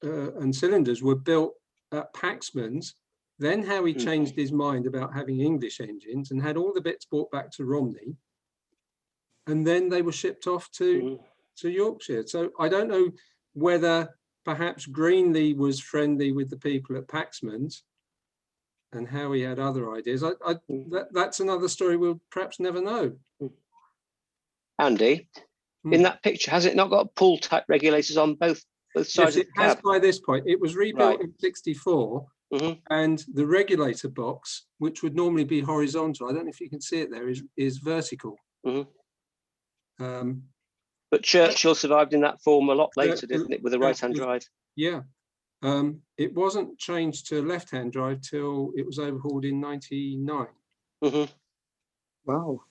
and cylinders were built at Paxman's, then how he changed his mind about having English engines and had all the bits brought back to Romney, and then they were shipped off to to Yorkshire. So I don't know whether perhaps Greenlee was friendly with the people at Paxman's and how he had other ideas. That's another story we'll perhaps never know. Andy, in that picture, has it not got pull type regulators on both sides Yes, of the cab? has by this point. It was rebuilt in '64, and the regulator box, which would normally be horizontal, I don't know if you can see it there, is vertical. But Churchill survived in that form a lot later, didn't it, with a right-hand drive? Yeah. It wasn't changed to left-hand drive till it was overhauled in '99. Wow.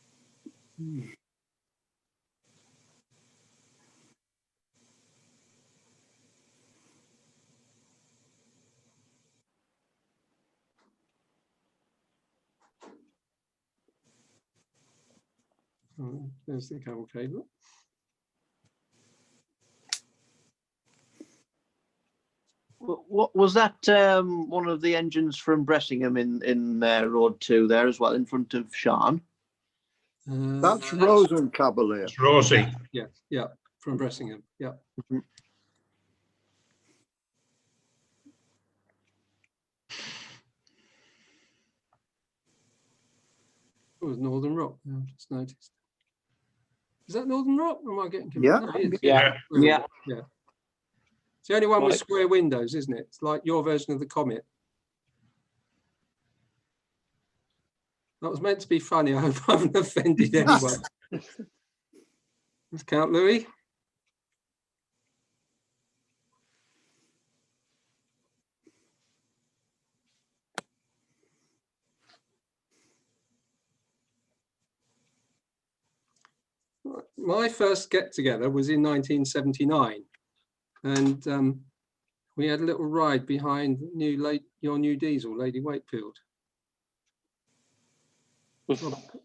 There's the cable cable. What was that? One of the engines from Bressingham in Road 2 there as well, in front of Sean. That's Rosencavalier. It's Rosie. Yeah, from Bressingham. Yeah. It was Northern Rock. I just noticed. Is that Northern Rock? Or am I getting confused? Yeah. No, it is. Yeah. It's the only one with square windows, isn't it? It's like your version of the Comet. That was meant to be funny. I hope I haven't offended anyone. Let's count Louis. My first get-together was in 1979, and we had a little ride behind your new diesel, Lady Wakefield.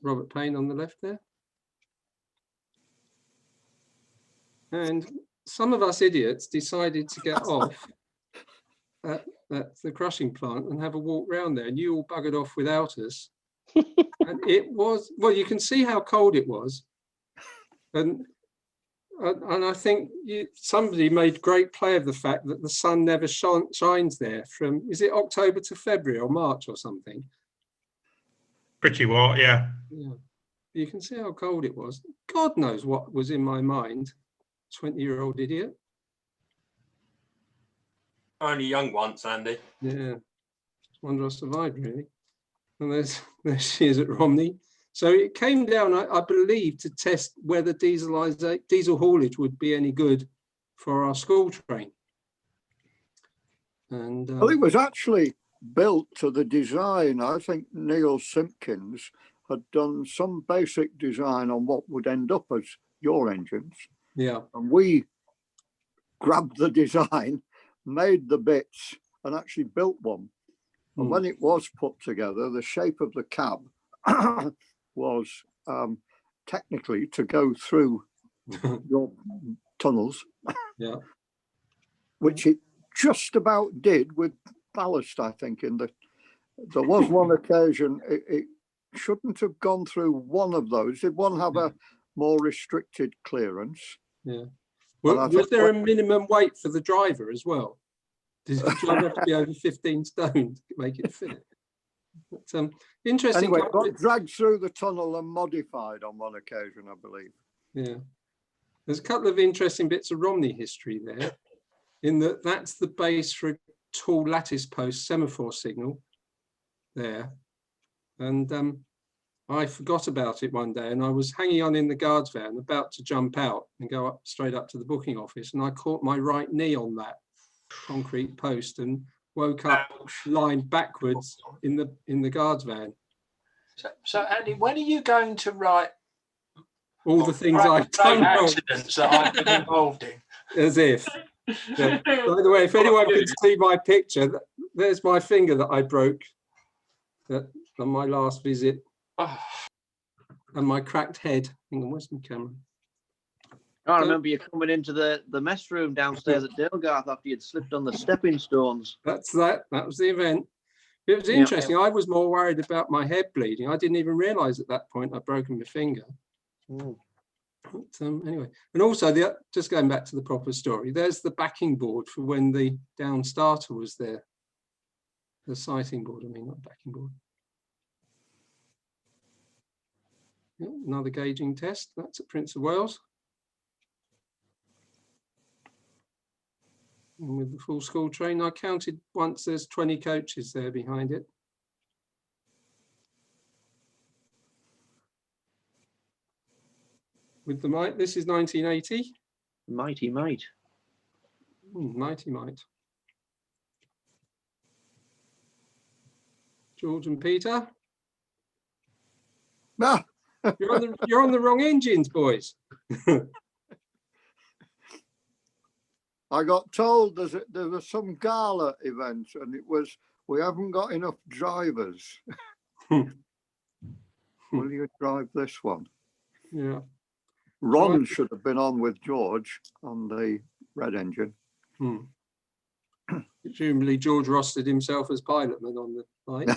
Robert Payne on the left there. And some of us idiots decided to get off at the crushing plant and have a walk round there, and you all buggered off without us. And it was, well, you can see how cold it was. And I think somebody made great play of the fact that the sun never shines there from, is it October to February or March or something? Pretty what, yeah. Yeah. You can see how cold it was. God knows what was in my mind, 20-year-old idiot. Only young once, Andy. Yeah. Wonder I survived, really. And there she is at Romney. So it came down, I believe, to test whether diesel haulage would be any good for our school train. And Well, it was actually built to the design. I think Neil Simpkins had done some basic design on what would end up as your engines. Yeah. And we grabbed the design, made the bits, and actually built one. And when it was put together, the shape of the cab was technically to go through your tunnels, which it just about did with ballast, I think. There was one occasion it shouldn't have gone through one of those. Did one have a more restricted clearance? Yeah. Well, was there a minimum weight for the driver as well? Does the driver have to be over 15 stone to make it fit? But, interesting. Anyway, it got dragged through the tunnel and modified on one occasion, I believe. Yeah. There's a couple of interesting bits of Romney history there, in that that's the base for a tall lattice post semaphore signal there. And I forgot about it one day, and I was hanging on in the guards van, about to jump out and go straight up to the booking office, and I caught my right knee on that concrete post and woke up lying backwards in the guards van. So Andy, when are you going to write all the things I've done accidents that I've been involved in? As if. Yeah. By the way, if anyone can see my picture, there's my finger that I broke on my last visit, and my cracked head. Hang on, where's my camera? I remember you coming into the mess room downstairs at Dalegarth after you'd slipped on the stepping stones. That was the event. It was interesting. I was more worried about my head bleeding. I didn't even realise at that point I'd broken my finger. But, anyway, and also just going back to the proper story, there's the backing board for when the down starter was there. The sighting board, I mean, not backing board. Yeah, another gauging test. That's at Prince of Wales. And with the full school train, I counted once, there's 20 coaches there behind it. With the mite, this is 1980. Mighty mite. Mighty mite. George and Peter. No. You're on the wrong engines, boys. I got told there was some gala event and it was, we haven't got enough drivers. Will you drive this one? Yeah. Ron should have been on with George on the red engine. Presumably George rostered himself as pilotman on the line.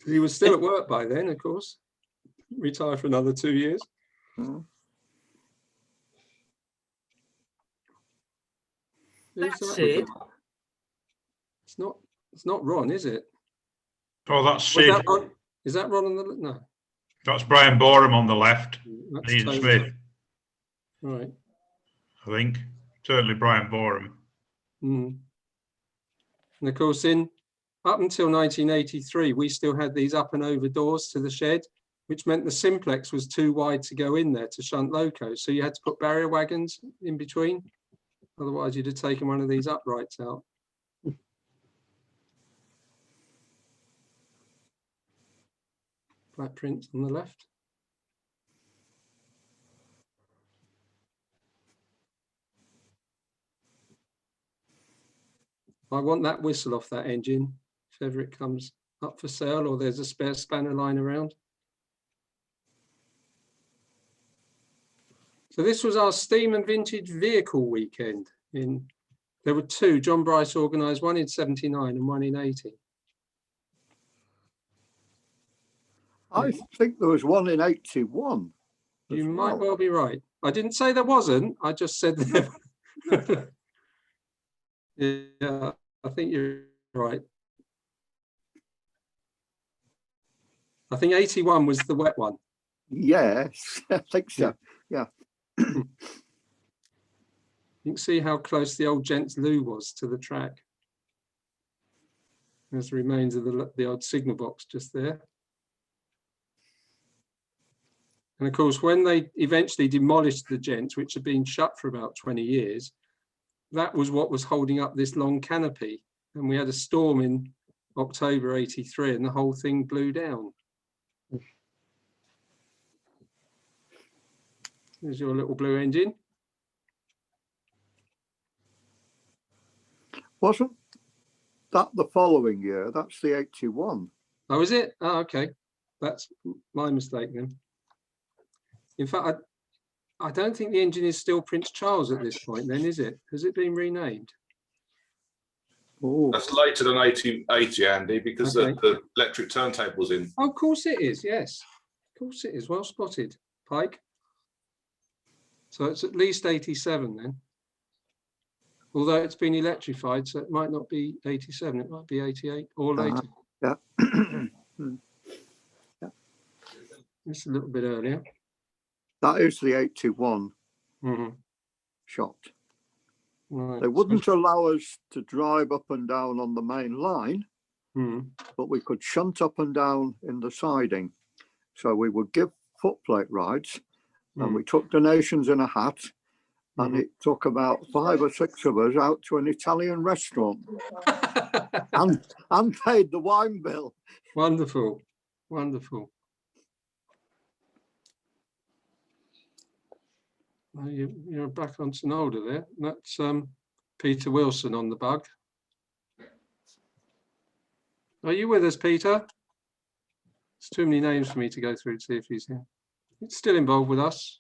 He was still at work by then, of course. Retired for another 2 years. That's it. It's not Ron, is it? Oh, that's Sid. Is that Ron on the no? That's Brian Boreham on the left. That's Ian Tony. Smith. Right. I think certainly Brian Boreham. And of course, up until 1983, we still had these up and over doors to the shed, which meant the simplex was too wide to go in there to shunt locos. So you had to put barrier wagons in between. Otherwise, you'd have taken one of these uprights out. Black print on the left. I want that whistle off that engine if ever it comes up for sale or there's a spare spanner lying around. So this was our steam and vintage vehicle weekend. There were two. John Bryce organised one in 79 and one in 80. I think there was one in 81. You might well be right. I didn't say there wasn't. I just said there. Yeah, I think you're right. I think 81 was the wet one. Yes, I think so. Yeah. You can see how close the old gents' loo was to the track. There's the remains of the old signal box just there. And of course, when they eventually demolished the gents, which had been shut for about 20 years, that was what was holding up this long canopy. And we had a storm in October 83 and the whole thing blew down. There's your little blue engine. Wasn't that the following year? That's the 81. Oh, is it? Oh, okay. That's my mistake then. In fact, I don't think the engine is still Prince Charles at this point then, is it? Has it been renamed? Oh. That's later than 80, Andy, because Okay. the electric turntable's in. Oh, of course it is, yes. Of course it is. Well spotted, Pike. So it's at least 87 then. Although it's been electrified, so it might not be 87, it might be 88 or later. Yeah. It's a little bit earlier. That is the 81 shot. Right. They wouldn't allow us to drive up and down on the main line, but we could shunt up and down in the siding. So we would give footplate rides and we took donations in a hat and it took about 5 or 6 of us out to an Italian restaurant and paid the wine bill. Wonderful, wonderful. You're back on Sonolda there. That's Peter Wilson on the bug. Are you with us, Peter? It's too many names for me to go through to see if he's here. He's still involved with us.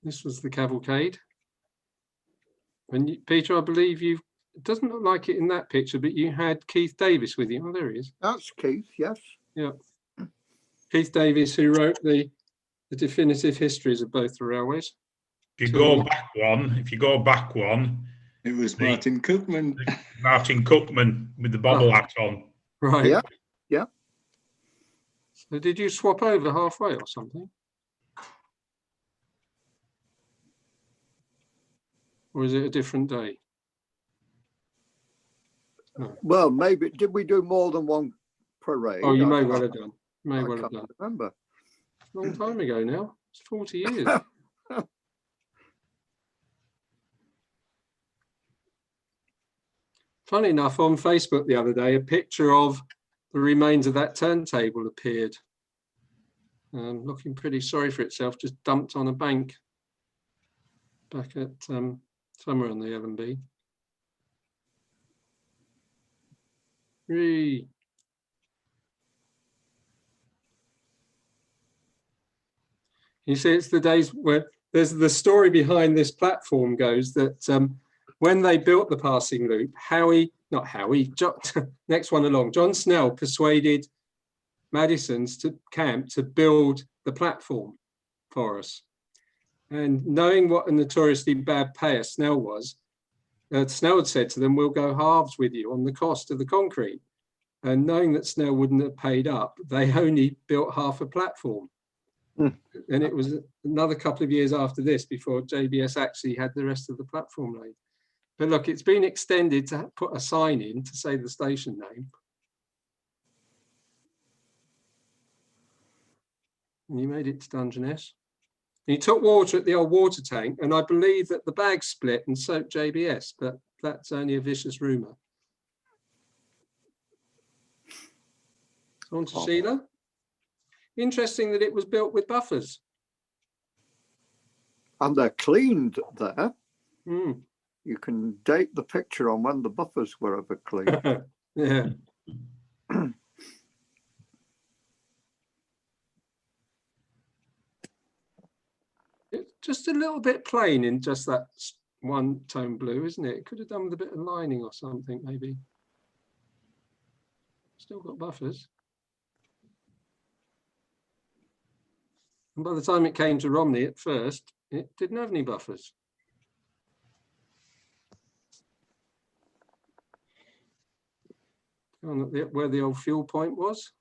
This was the cavalcade. And Peter, I believe you've it doesn't look like it in that picture, but you had Keith Davis with you. Oh, there he is. That's Keith, yes. Yeah. Keith Davis, who wrote the definitive histories of both the railways. If you go back one, it was Martin Cookman. Martin Cookman with the bobble hat on. Right. Yeah. Yeah. So did you swap over halfway or something? Or is it a different day? No. Well, maybe, did we do more than one parade? Oh, you I may can't- well have done. May I well have can't done. remember. It's a long time ago now. It's 40 years. Funny enough, on Facebook the other day, a picture of the remains of that turntable appeared. Looking pretty sorry for itself, just dumped on a bank back at somewhere on the L&B. You see, it's the days where there's the story behind this platform goes that when they built the passing loop, next one along, John Snell persuaded Madison's to camp to build the platform for us. And knowing what a notoriously bad payer Snell was, Snell had said to them, we'll go halves with you on the cost of the concrete. And knowing that Snell wouldn't have paid up, they only built half a platform. And it was another couple of years after this before JBS actually had the rest of the platform laid. But look, it's been extended to put a sign in to say the station name. And you made it to Dungeness. And you took water at the old water tank, and I believe that the bag split and soaked JBS, but that's only a vicious rumour. On to Sheila. Interesting that it was built with buffers. And they're cleaned there. Mm. You can date the picture on when the buffers were ever cleaned. Yeah. It's just a little bit plain in just that one tone blue, isn't it? It could have done with a bit of lining or something, maybe. Still got buffers. And by the time it came to Romney at first, it didn't have any buffers. Where the old fuel point was.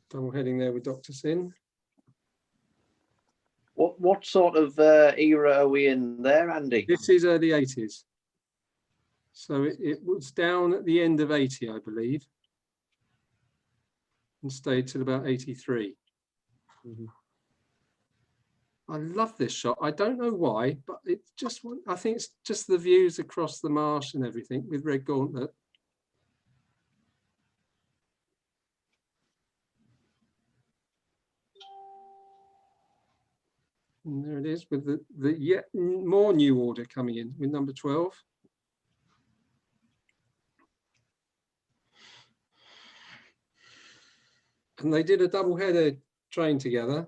Double heading there with Dr. Sin. What sort of era are we in there, Andy? This is early 80s. So it was down at the end of 80, I believe, and stayed till about 83. Mm-hmm. I love this shot. I don't know why, but it's just, I think it's just the views across the marsh and everything with Red Gauntlet. And there it is with the yet more new order coming in with number 12. And they did a double-header train together.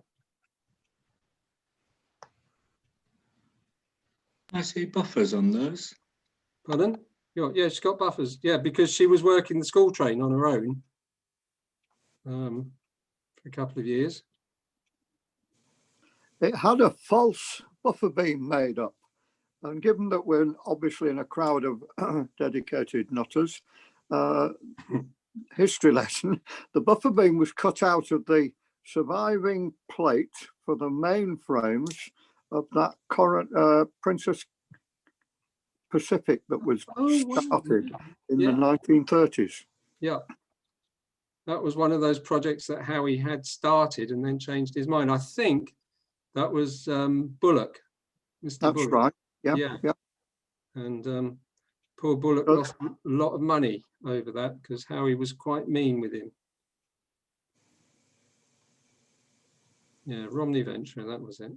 I see buffers on those. Pardon? Yeah, she's got buffers. Yeah, because she was working the school train on her own for a couple of years. It had a false buffer beam made up. And given that we're obviously in a crowd of dedicated nutters, history lesson, the buffer beam was cut out of the surviving plate for the main frames of that current Princess Pacific that was started in the 1930s. Yeah. That was one of those projects that Howie had started and then changed his mind. I think that was Bullock. Mr. That's Bullock. right. Yeah. And poor Bullock lost a lot of money over that because Howie was quite mean with him. Yeah, Romney Venture, that was it.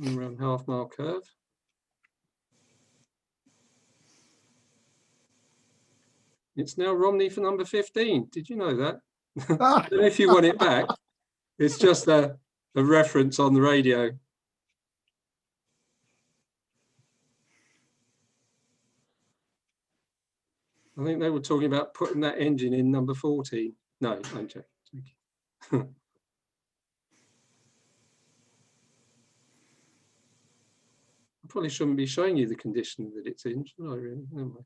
Around half-mile curve. It's now Romney for number 15. Did you know that? I don't know if you want it back. It's just a reference on the radio. I think they were talking about putting that engine in number 14. No, I'm joking. I probably shouldn't be showing you the condition that it's in, should I really? Never mind.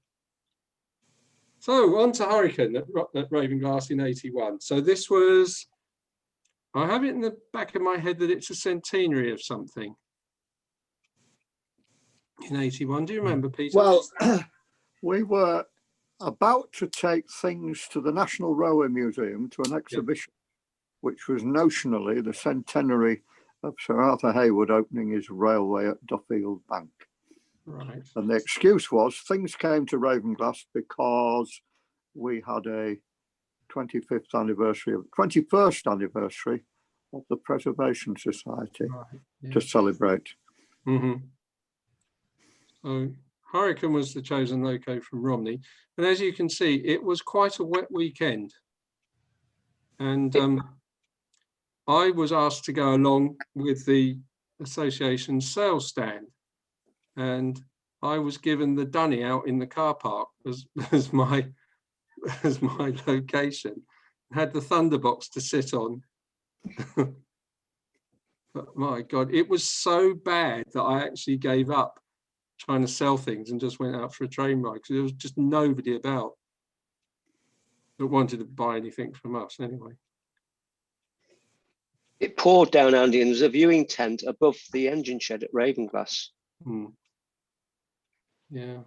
So on to Hurricane at Ravenglass in 81. So this was, I have it in the back of my head that it's a centenary of something in 81. Do you remember, Peter? Well, we were about to take things to the National Railway Museum to an exhibition, which was notionally the centenary of Sir Arthur Hayward opening his railway at Duffield Bank. Right. And the excuse was things came to Ravenglass because we had a 21st anniversary of the Preservation Society to celebrate. Mm-hmm. So Hurricane was the chosen loco from Romney. And as you can see, it was quite a wet weekend. And I was asked to go along with the association's sales stand. And I was given the dunny out in the car park as my location. I had the Thunderbox to sit on. But my God, it was so bad that I actually gave up trying to sell things and just went out for a train ride because there was just nobody about that wanted to buy anything from us anyway. It poured down, Andy, and there's a viewing tent above the engine shed at Ravenglass. Yeah,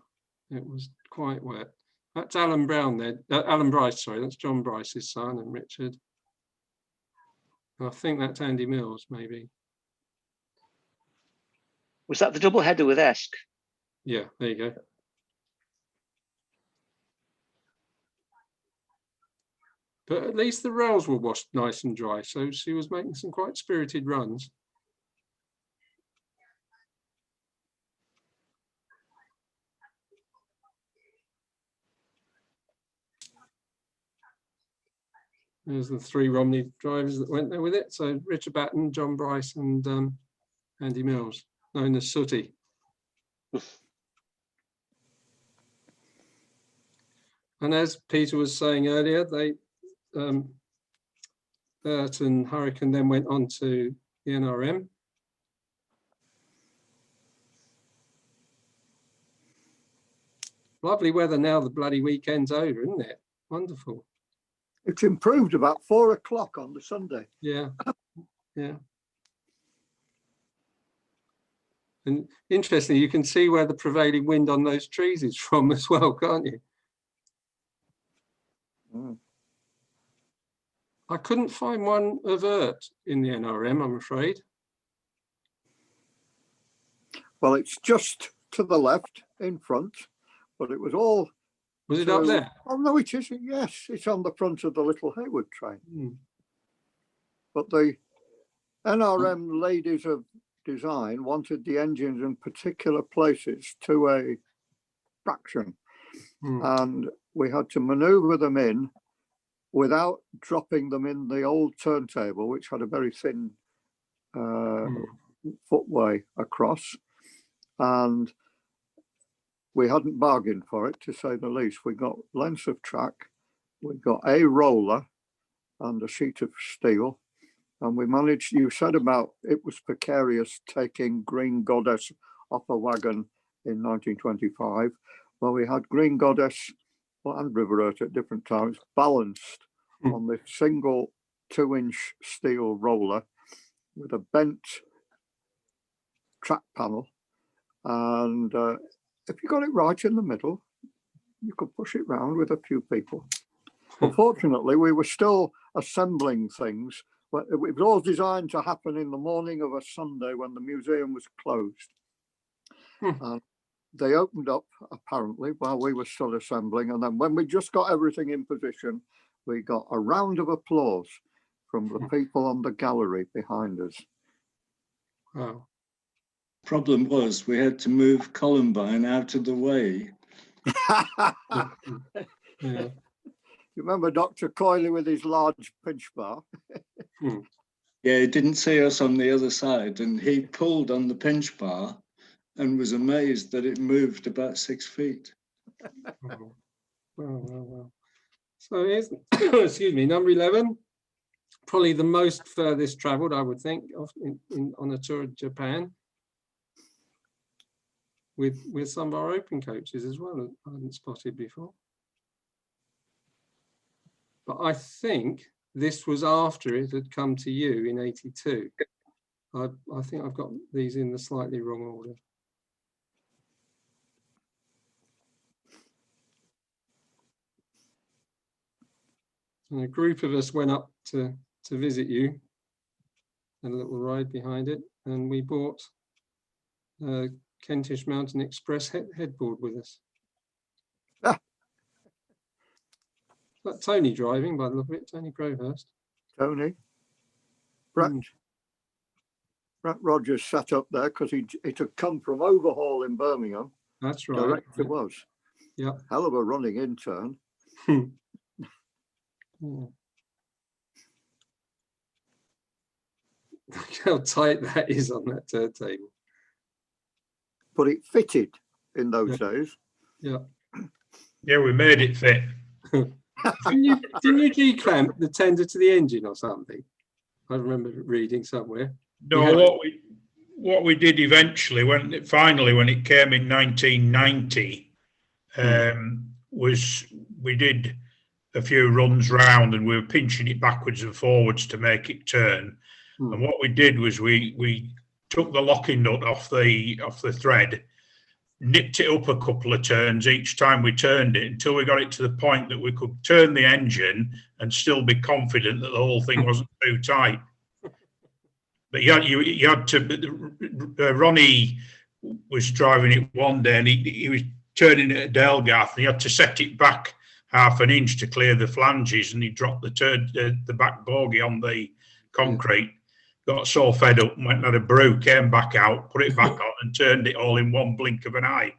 it was quite wet. That's Alan Brown there, Alan Bryce, sorry, that's John Bryce's son and Richard. I think that's Andy Mills, maybe. Was that the double header with Esk? Yeah, there you go. But at least the rails were washed nice and dry, so she was making some quite spirited runs. There's the three Romney drivers that went there with it. So Richard Batten, John Bryce, and Andy Mills, known as Sooty. And as Peter was saying earlier, Bert and Hurricane then went on to the NRM. Lovely weather now, the bloody weekend's over, isn't it? Wonderful. It's improved about 4 o'clock on the Sunday. Yeah, yeah. And interestingly, you can see where the prevailing wind on those trees is from as well, can't you? I couldn't find one overt in the NRM, I'm afraid. Well, it's just to the left in front, but it was all... Was it up there? Oh, no, it isn't. Yes, it's on the front of the little Hayward train. But the NRM ladies of design wanted the engines in particular places to a fraction. And we had to maneuver them in without dropping them in the old turntable, which had a very thin footway across. And we hadn't bargained for it, to say the least. We got lengths of track, we got a roller and a sheet of steel. And we managed, you said about it was precarious taking Green Goddess off a wagon in 1925. Well, we had Green Goddess and River Earth at different times balanced on this single 2-inch steel roller with a bent track panel. And if you got it right in the middle, you could push it round with a few people. Unfortunately, we were still assembling things. But it was all designed to happen in the morning of a Sunday when the museum was closed. They opened up, apparently, while we were still assembling. And then when we just got everything in position, we got a round of applause from the people on the gallery behind us. Wow. Problem was we had to move Columbine out of the way. Yeah. You remember Dr. Coyley with his large pinch bar? Yeah, he didn't see us on the other side, and he pulled on the pinch bar and was amazed that it moved about 6 feet. Well. So here's, excuse me, number 11. Probably the most furthest travelled, I would think, on a tour of Japan. With some of our open coaches as well, I hadn't spotted before. But I think this was after it had come to you in 82. I think I've got these in the slightly wrong order. And a group of us went up to visit you, and a little ride behind it, and we bought Kentish Mountain Express headboard with us. That Tony driving, by the look of it, Tony Crowhurst. Tony. Brett Rogers sat up there because it had come from overhaul in Birmingham. That's right. Direct to us. Yeah. Hell of a running intern. Look how tight that is on that turntable. But it fitted in those days. Yeah. Yeah, we made it fit. Didn't you G-clamp the tender to the engine or something? I remember reading somewhere. No, what we did eventually, when it came in 1990, was we did a few runs round and we were pinching it backwards and forwards to make it turn. And what we did was we took the locking nut off the thread, nipped it up a couple of turns each time we turned it until we got it to the point that we could turn the engine and still be confident that the whole thing wasn't too tight. But you had to. Ronnie was driving it one day and he was turning it at Delgarth and he had to set it back half an inch to clear the flanges, and he dropped the back bogie on the concrete. Got so fed up, went and had a brew, came back out, put it back on, and turned it all in one blink of an eye.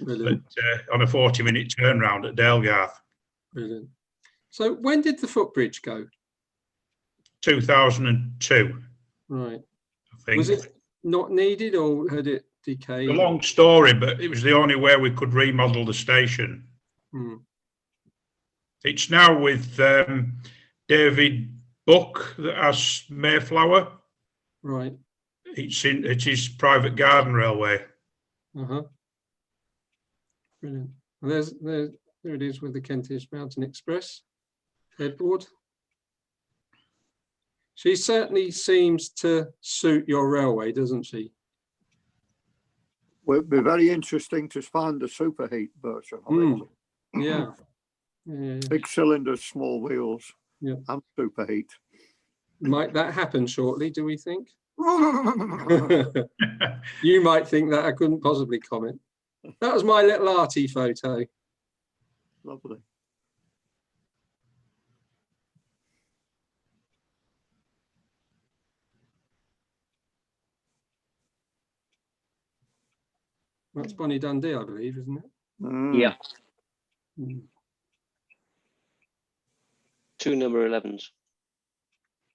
Brilliant. But on a 40-minute turnaround at Delgarth. Brilliant. So when did the footbridge go? 2002. Right. I think. Was it not needed or had it decayed? A long story, but it was the only way we could remodel the station. It's now with David Buck that has Mayflower. Right. It's his private garden railway. Brilliant. Well, there it is with the Kentish Mountain Express headboard. She certainly seems to suit your railway, doesn't she? Well, it'd be very interesting to find the superheat version of it. Yeah. Big cylinders, small wheels, and superheat. Might that happen shortly, do we think? You might think that. I couldn't possibly comment. That was my little arty photo. Lovely. That's Bonnie Dundee, I believe, isn't it? Yeah. 2 number 11s.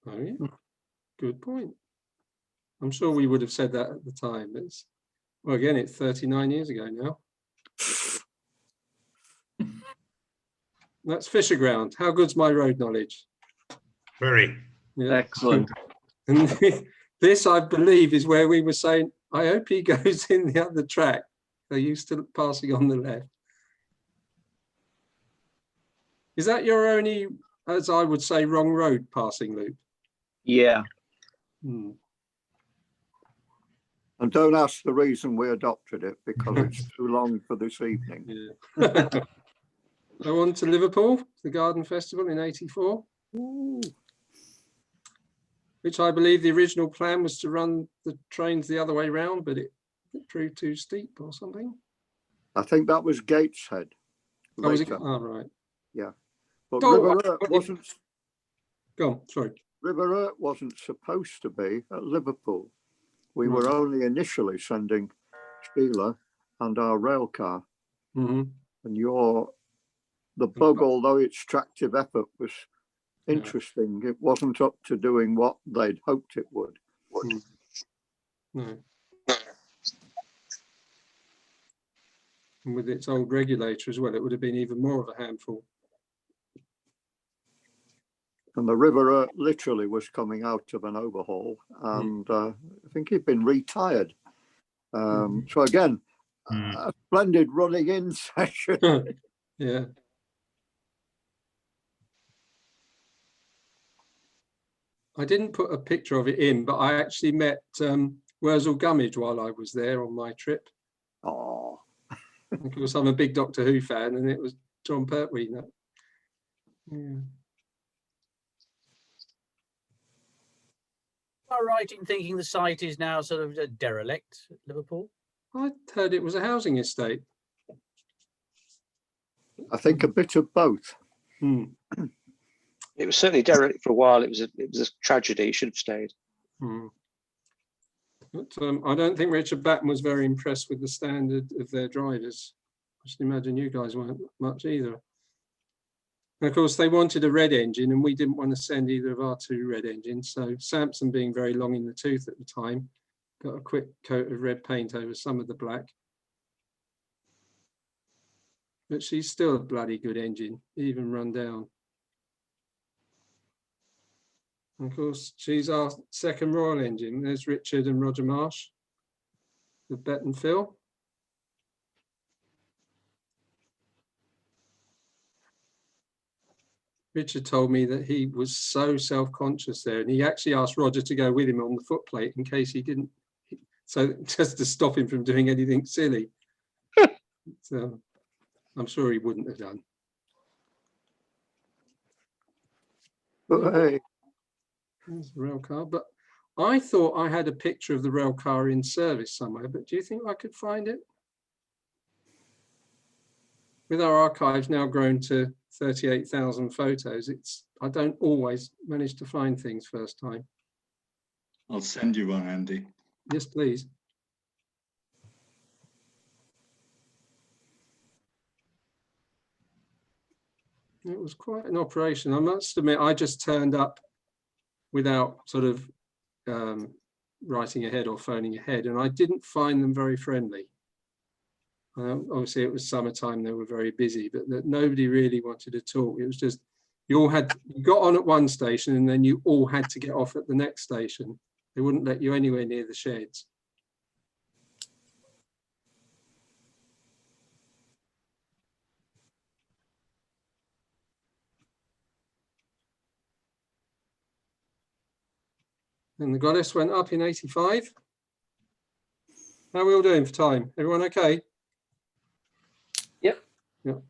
Oh, yeah. Good point. I'm sure we would have said that at the time. Well, again, it's 39 years ago now. That's Fisher Ground. How good's my road knowledge? Very. Yeah. Excellent. And this, I believe, is where we were saying, I hope he goes in the other track. They're used to passing on the left. Is that your only, as I would say, wrong road passing loop? Yeah. And don't ask the reason we adopted it, because it's too long for this evening. Yeah. Go on to Liverpool, the Garden Festival in '84. Which I believe the original plan was to run the trains the other way round, but it proved too steep or something. I think that was Gateshead. Oh, was it? Oh, right. Yeah. But Go on, sorry. River Ert wasn't supposed to be at Liverpool. We were only initially sending Sheila and our rail car. And your the bug, although its tractive effort was interesting, it wasn't up to doing what they'd hoped it would. No. And with its old regulator as well, it would have been even more of a handful. And the river literally was coming out of an overhaul, and I think he'd been retired. So again, a splendid running in session. Yeah. I didn't put a picture of it in, but I actually met Wurzel Gummidge while I was there on my trip. Oh. Of course, I'm a big Doctor Who fan, and it was John Pertwee. Yeah. Am I right in thinking the site is now sort of a derelict at Liverpool? I heard it was a housing estate. I think a bit of both. It was certainly derelict for a while. It was a tragedy. It should have stayed. But I don't think Richard Batten was very impressed with the standard of their drivers. I should imagine you guys weren't much either. And of course, they wanted a red engine, and we didn't want to send either of our two red engines. So Simpson, being very long in the tooth at the time, got a quick coat of red paint over some of the black. But she's still a bloody good engine, even run down. And of course, she's our second Royal engine. There's Richard and Roger Marsh, with Bet and Phil. Richard told me that he was so self-conscious there, and he actually asked Roger to go with him on the footplate in case he didn't, so just to stop him from doing anything silly. So I'm sure he wouldn't have done. But hey, there's the rail car. But I thought I had a picture of the rail car in service somewhere, but do you think I could find it? With our archives now grown to 38,000 photos, I don't always manage to find things first time. I'll send you one, Andy. Yes, please. It was quite an operation. I must admit, I just turned up without sort of writing ahead or phoning ahead, and I didn't find them very friendly. Obviously, it was summertime; they were very busy, but that nobody really wanted to talk. It was just you got on at one station, and then you all had to get off at the next station. They wouldn't let you anywhere near the sheds. And the Goddess went up in 85. How are we all doing for time? Everyone okay? Yep. Yep.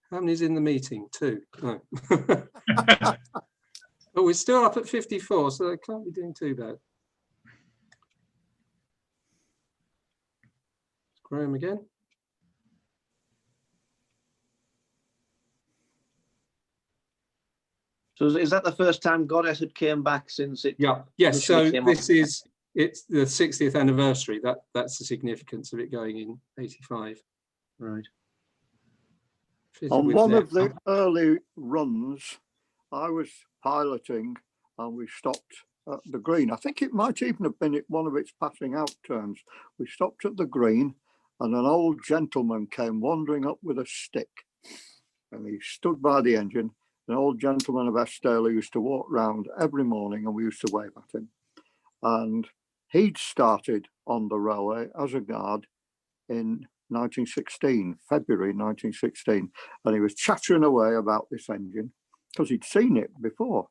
How many's in the meeting? 2. No. Oh, we're still up at 54, so they can't be doing too bad. Graham again. So is that the first time Goddess had came back since it? Yeah. Yes. So initially came this off? it's the 60th anniversary. That's the significance of it going in 85. Right. On one of the early runs, I was piloting and we stopped at the green. I think it might even have been at one of its passing out turns. We stopped at the green and an old gentleman came wandering up with a stick, and he stood by the engine. An old gentleman of Eskdale who used to walk round every morning, and we used to wave at him. And he'd started on the railway as a guard in 1916, February 1916, and he was chattering away about this engine because he'd seen it before.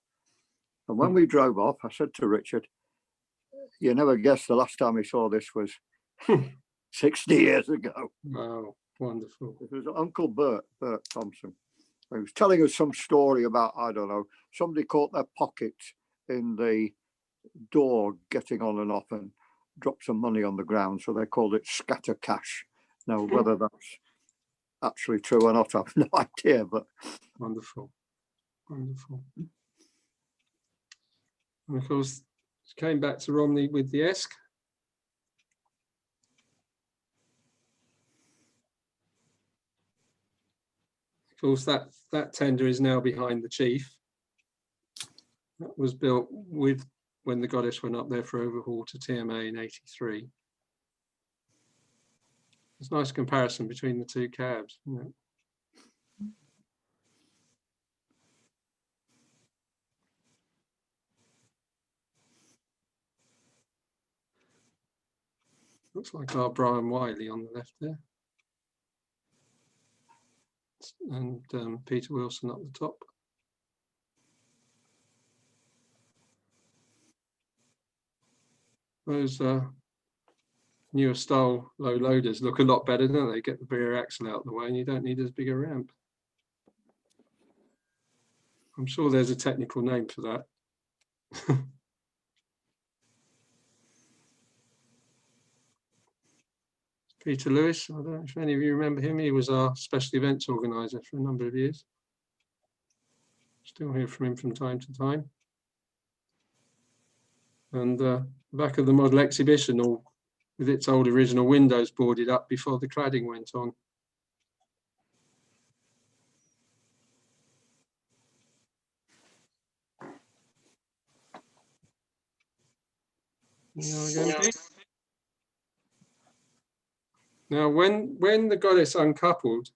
And when we drove off, I said to Richard, you never guess the last time he saw this was 60 years ago. Wow, wonderful. It was Uncle Bert Thompson. He was telling us some story about, I don't know, somebody caught their pocket in the door getting on and off and dropped some money on the ground, so they called it scatter cash. Now, whether that's actually true or not, I've no idea, but... Wonderful, wonderful. And of course, came back to Romney with the Esk. Of course, that tender is now behind the chief. That was built with when the Goddess went up there for overhaul to TMA in '83. It's a nice comparison between the two cabs, isn't it? Looks like our Brian Wiley on the left there. And Peter Wilson up the top. Those newer style low loaders look a lot better, don't they? Get the rear axle out of the way and you don't need as big a ramp. I'm sure there's a technical name for that. Peter Lewis, I don't know if any of you remember him. He was our special events organizer for a number of years. Still hear from him from time to time. And the back of the model exhibition, all with its old original windows boarded up before the cladding went on. Now, when the Goddess uncoupled,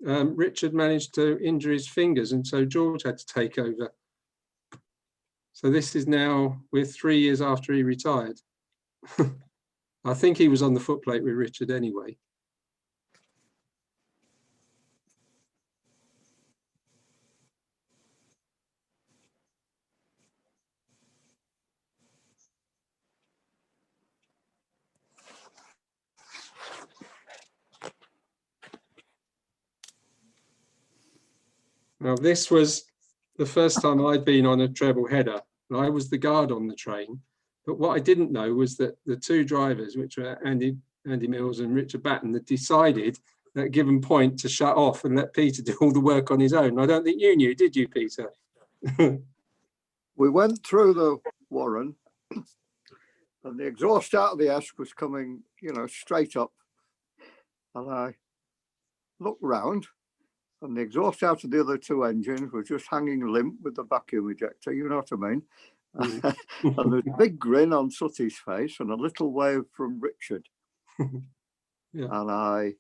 Richard managed to injure his fingers, and so George had to take over. So this is now, we're 3 years after he retired. I think he was on the footplate with Richard anyway. Now, this was the first time I'd been on a treble header, and I was the guard on the train. But what I didn't know was that the two drivers, which were Andy Mills and Richard Batten, had decided at a given point to shut off and let Peter do all the work on his own. I don't think you knew, did you, Peter? We went through the Warren, and the exhaust out of the Esk was coming, you know, straight up. And I looked round, and the exhaust out of the other two engines was just hanging limp with the vacuum ejector, you know what I mean? And there's a big grin on Sutty's face and a little wave from Richard. Yeah. And I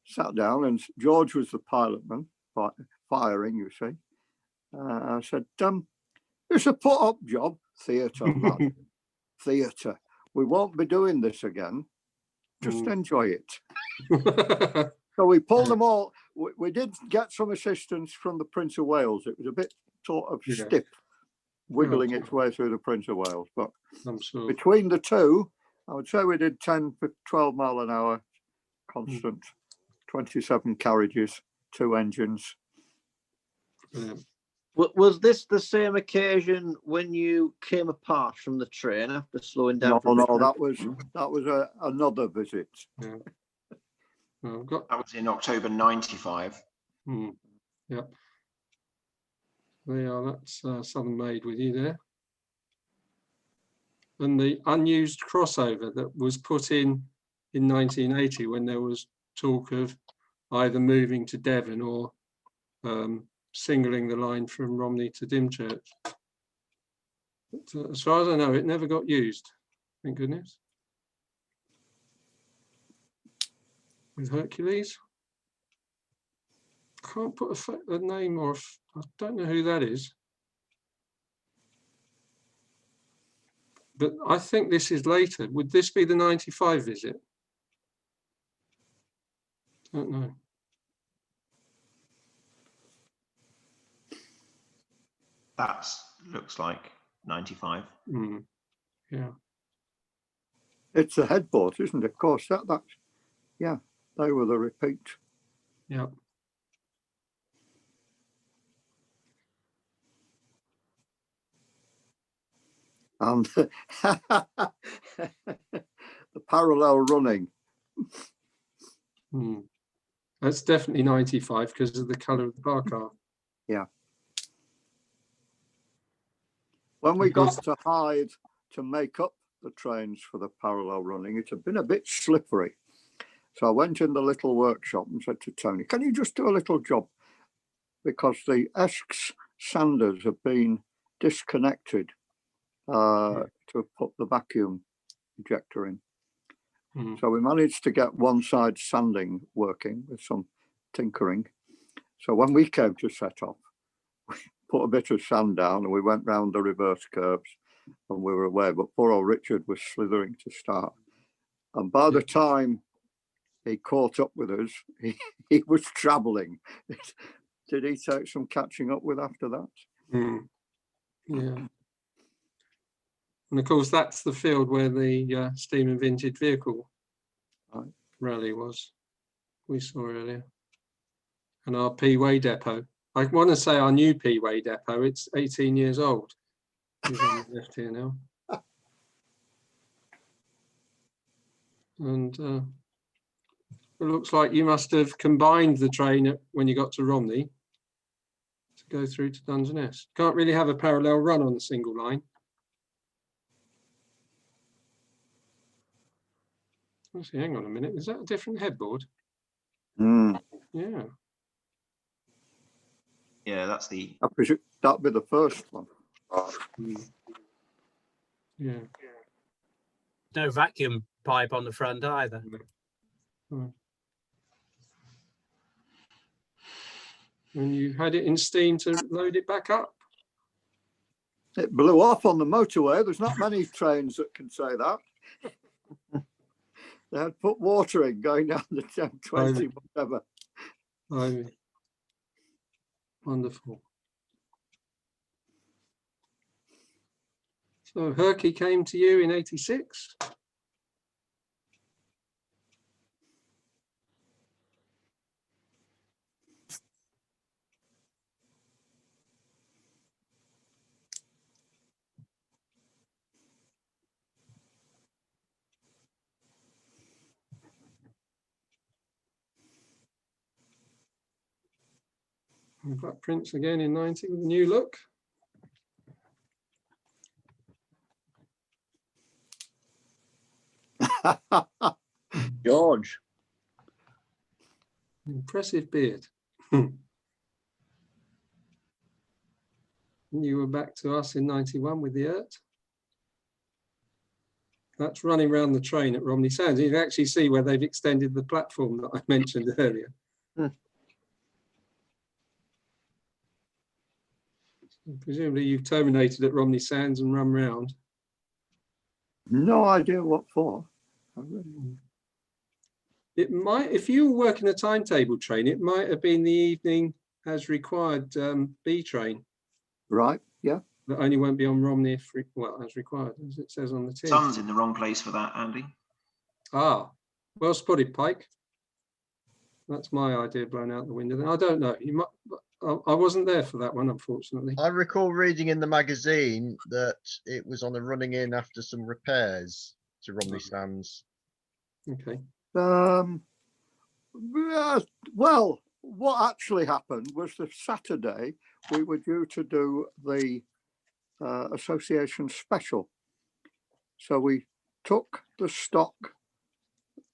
sat down, and George was the pilotman, firing, you see. I said, it's a put-up job, theatre, lad. Theatre. We won't be doing this again. Just enjoy it. So we pulled them all. We did get some assistance from the Prince of Wales. It was a bit sort of stiff, wiggling its way through the Prince of Wales. But between the two, I would say we did 10, 12 mile an hour constant, 27 carriages, 2 engines. Was this the same occasion when you came apart from the train after slowing down? No, that was another visit. Yeah. That was in October '95. Yeah. There, that's Southern Maid with you there. And the unused crossover that was put in 1980 when there was talk of either moving to Devon or singling the line from Romney to Dymchurch. But as far as I know, it never got used, thank goodness. With Hercules. Can't put a name or I don't know who that is. But I think this is later. Would this be the 95 visit? Don't know. That looks like 95. Yeah. It's a headboard, isn't it? Of course, that's, yeah, they were the repeat. Yeah. And the parallel running. That's definitely 95 because of the colour of the bar car. Yeah. When we got to Hythe to make up the trains for the parallel running, it had been a bit slippery. So I went in the little workshop and said to Tony, can you just do a little job? because the Esks sanders have been disconnected to put the vacuum ejector in. So we managed to get one side sanding working with some tinkering. So when we came to set off, we put a bit of sand down and we went round the reverse curves and we were away. But poor old Richard was slithering to start. And by the time he caught up with us, he was travelling. Did he take some catching up with after that? Yeah. And of course, that's the field where the steam and vintage vehicle rally was, we saw earlier. And our P-Way depot. I want to say our new P-Way depot, it's 18 years old. He's on the left here now. And it looks like you must have combined the train when you got to Romney to go through to Dungeness. Can't really have a parallel run on a single line. Actually, hang on a minute. Is that a different headboard? Yeah. Yeah, that's the. I presume that'd be the first one. Yeah. No vacuum pipe on the front either. And you had it in steam to load it back up? It blew off on the motorway. There's not many trains that can say that. They had put water in going down the 1020, whatever. Wonderful. So Herky came to you in 86? We've got Prince again in 90 with a new look. George. Impressive beard. You were back to us in 91 with the ERT. That's running around the train at Romney Sands. You can actually see where they've extended the platform that I mentioned earlier. Presumably you've terminated at Romney Sands and run round. No idea what for. It might, if you were working a timetable train, it might have been the evening as required B train. Right, yeah. That only won't be on Romney if, well, as required, as it says on the tin. Sun's in the wrong place for that, Andy. Ah, well spotted, Pike. That's my idea blown out the window. Then I don't know. You might. I wasn't there for that one, unfortunately. I recall reading in the magazine that it was on a running in after some repairs to Romney Sands. Okay. Well, what actually happened was the Saturday we were due to do the association special. So we took the stock.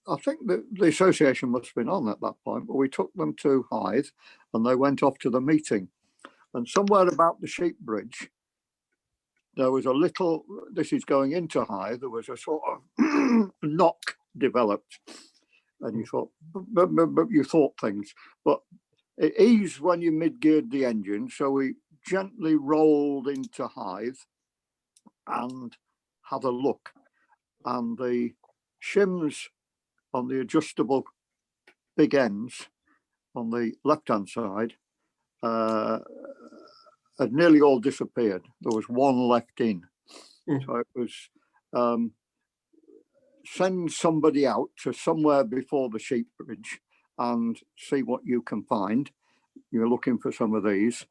I think the association must have been on at that point, but we took them to Hythe and they went off to the meeting. And somewhere about the sheep bridge, there was a little, this is going into Hythe, there was a sort of knock developed. And you thought, but you thought things. But it eased when you mid-geared the engine. So we gently rolled into Hythe and had a look. And the shims on the adjustable big ends on the left-hand side had nearly all disappeared. There was one left in. So it was send somebody out to somewhere before the sheep bridge and see what you can find. You're looking for some of these.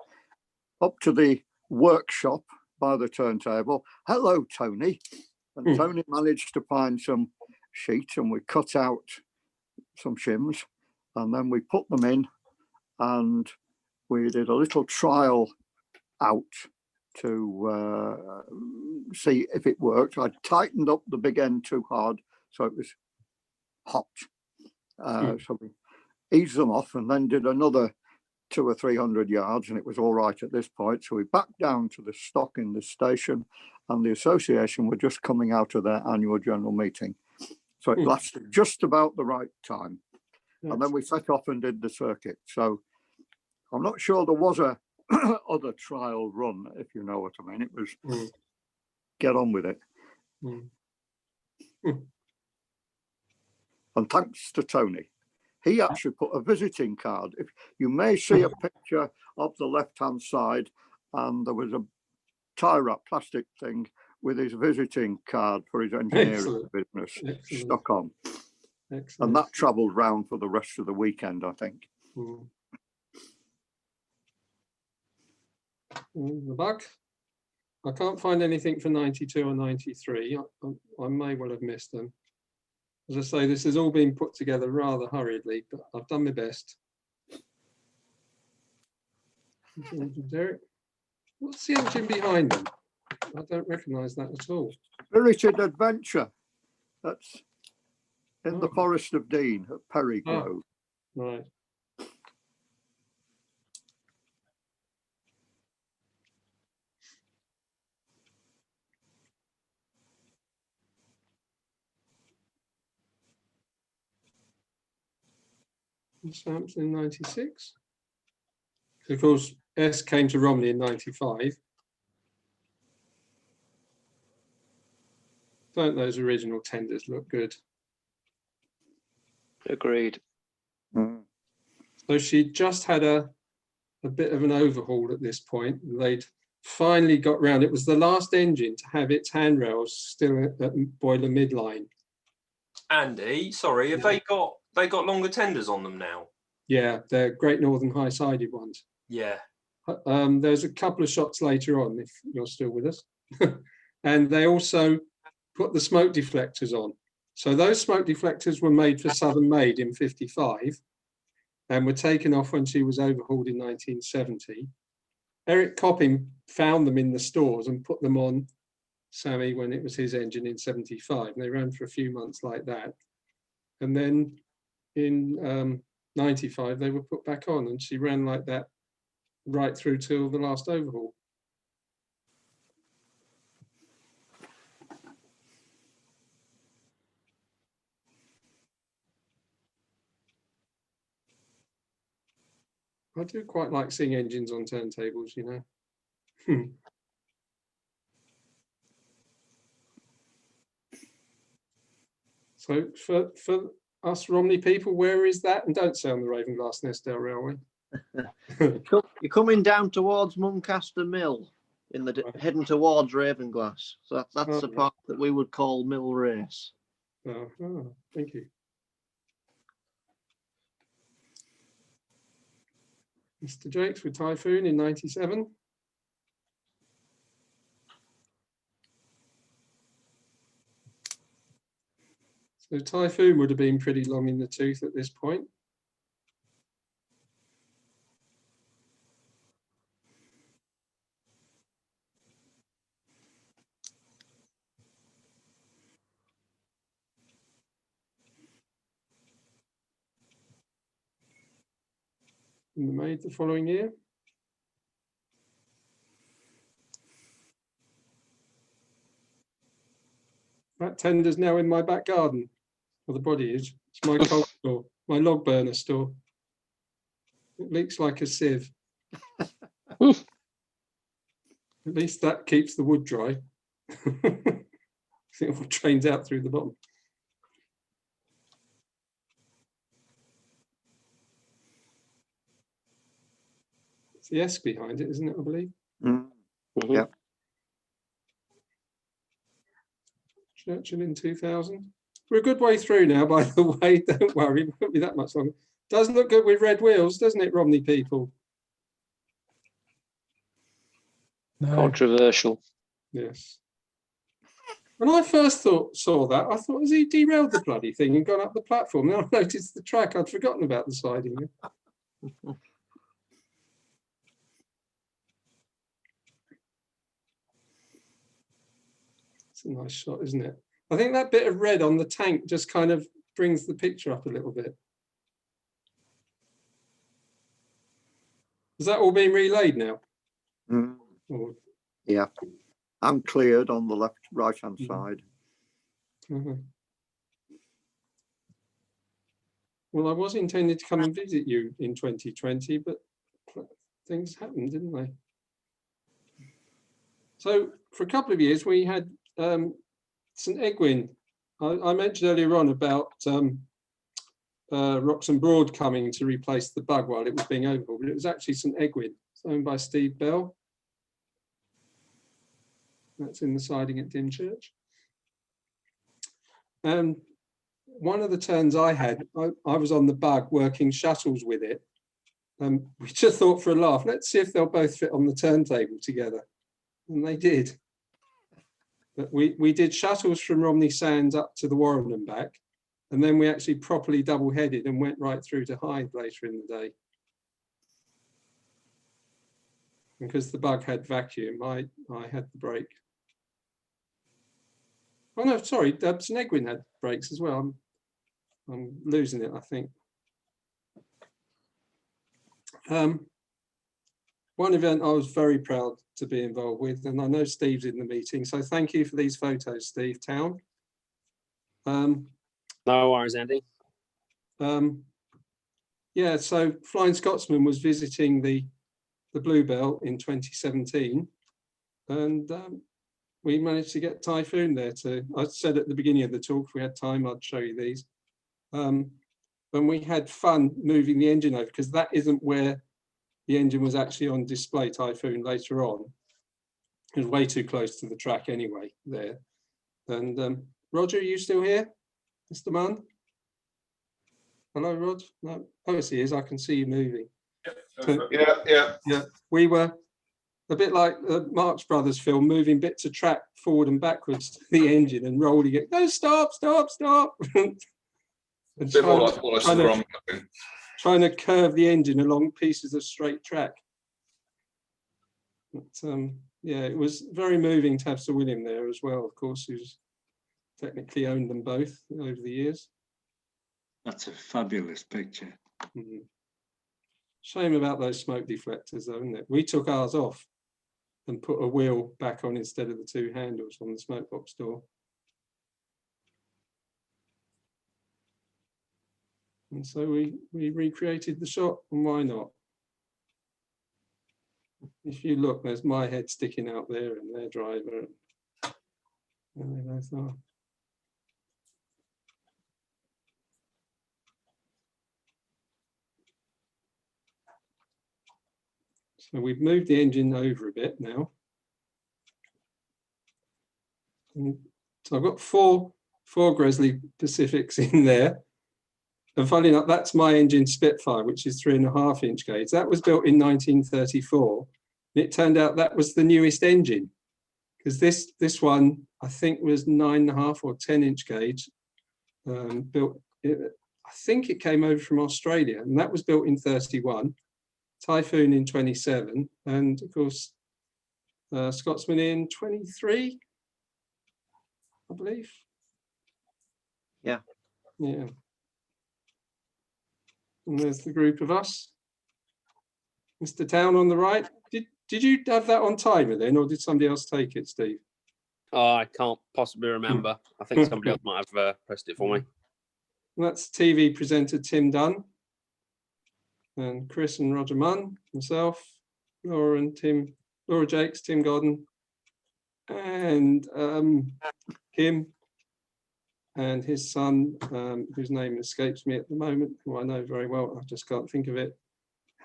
Up to the workshop by the turntable. Hello, Tony. And Tony managed to find some sheet and we cut out some shims and then we put them in and we did a little trial out to see if it worked. I tightened up the big end too hard so it was hot. So we eased them off and then did another 200 or 300 yards, and it was all right at this point. So we backed down to the stock in the station, and the association were just coming out of their annual general meeting. So it lasted just about the right time. And then we set off and did the circuit. So I'm not sure there was a other trial run, if you know what I mean. It was get on with it. And thanks to Tony. He actually put a visiting card. If you may see a picture of the left-hand side, and there was a tie wrap plastic thing with his visiting card for his engineering business stuck on. And that travelled round for the rest of the weekend, I think. The back, I can't find anything for 92 or 93. I may well have missed them. As I say, this has all been put together rather hurriedly, but I've done my best. Derek, what's the engine behind them? I don't recognise that at all. Spirited Adventure. That's in the Forest of Dean at Perry Grove. Right. Stamps in 96. Of course, S came to Romney in 95. Don't those original tenders look good? Agreed. So she just had a bit of an overhaul at this point. They'd finally got round. It was the last engine to have its handrails still at boiler midline. Andy, sorry, have they got longer tenders on them now? Yeah, they're Great Northern high-sided ones. Yeah. There's a couple of shots later on, if you're still with us. And they also put the smoke deflectors on. So those smoke deflectors were made for Southern Maid in 55 and were taken off when she was overhauled in 1970. Eric Copping found them in the stores and put them on Sammy when it was his engine in 75. And they ran for a few months like that. And then in 95, they were put back on, and she ran like that right through till the last overhaul. I do quite like seeing engines on turntables, you know. So for us Romney people, where is that? And don't say on the Ravenglass Eskdale Railway. You're coming down towards Muncaster Mill, in the heading towards Ravenglass. So that's the part that we would call Mill Race. Thank you. Mr. Jakes with Typhoon in 97. So Typhoon would have been pretty long in the tooth at this point. And made the following year. That tender's now in my back garden. Well, the body is. It's my coal store, my log burner store. It leaks like a sieve. At least that keeps the wood dry. It all drains out through the bottom. It's the S behind it, isn't it, I believe? Yeah. Churchill in 2000. We're a good way through now, by the way. Don't worry, it won't be that much longer. Doesn't look good with red wheels, doesn't it, Romney people? No. Controversial. Yes. When I first saw that, I thought, has he derailed the bloody thing and gone up the platform? Then I noticed the track. I'd forgotten about the siding. It's a nice shot, isn't it? I think that bit of red on the tank just kind of brings the picture up a little bit. Has that all been relayed now? Mm. Or- Yeah, and cleared on the right-hand side. Mhm. Well, I was intended to come and visit you in 2020, but things happened, didn't they? So for a couple of years, we had St Egwin. I mentioned earlier on about Roxham Broad coming to replace the bug while it was being overhauled, but it was actually St Egwin. It's owned by Steve Bell. That's in the siding at Dymchurch. And one of the turns I had, I was on the bug working shuttles with it. We just thought for a laugh, let's see if they'll both fit on the turntable together. And they did. But we did shuttles from Romney Sands up to the Warren and back. And then we actually properly double-headed and went right through to Hythe later in the day. Because the bug had vacuum, I had the brake. Oh no, sorry, St Egwin had brakes as well. I'm losing it, I think. One event I was very proud to be involved with, and I know Steve's in the meeting, so thank you for these photos, Steve Town. No worries, Andy. Yeah, so Flying Scotsman was visiting the Bluebell in 2017, and we managed to get Typhoon there too. I said at the beginning of the talk, if we had time, I'd show you these. And we had fun moving the engine over, because that isn't where the engine was actually on display, Typhoon, later on. It was way too close to the track anyway there. And Roger, are you still here, Mr. Munn? Hello, Rod? No, oh, yes, he is. I can see you moving. Yeah. We were a bit like the Marx Brothers film, moving bits of track forward and backwards to the engine and rolling it. No, stop. And trying to curve the engine along pieces of straight track. But, yeah, it was very moving to have Sir William there as well, of course, who's technically owned them both over the years. That's a fabulous picture. Mm-hmm. Shame about those smoke deflectors, though, isn't it? We took ours off and put a wheel back on instead of the two handles on the smoke box door. And so we recreated the shot, and why not? If you look, there's my head sticking out there and their driver. And they both are. So we've moved the engine over a bit now. And so I've got four Gresley Pacifics in there. And funny enough, that's my engine Spitfire, which is 3.5 inch gauge. That was built in 1934. And it turned out that was the newest engine, because this one, I think, was 9.5 or 10 inch gauge. Built, I think it came over from Australia, and that was built in 31. Typhoon in 27, and of course, Scotsman in 23, I believe. Yeah. Yeah. And there's the group of us. Mr. Town on the right. Did you have that on timer then, or did somebody else take it, Steve? Oh, I can't possibly remember. I think somebody else might have pressed it for me. And that's TV presenter Tim Dunn, and Chris and Roger Munn, myself, Laura and Tim, Laura Jakes, Tim Godden, and Kim and his son, whose name escapes me at the moment, who I know very well, I just can't think of it.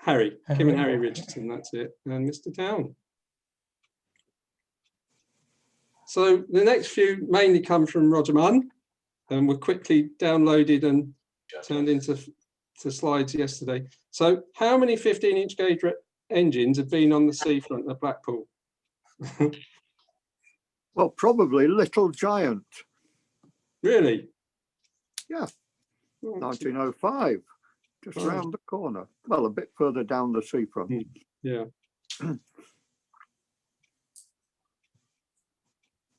Harry, Kim and Harry Richardson, that's it, and Mr. Town. So the next few mainly come from Roger Munn, and were quickly downloaded and turned into slides yesterday. So how many 15 inch gauge engines have been on the seafront at Blackpool? Well, probably Little Giant. Really? Yeah, 1905, just round the corner. Well, a bit further down the seafront. Yeah.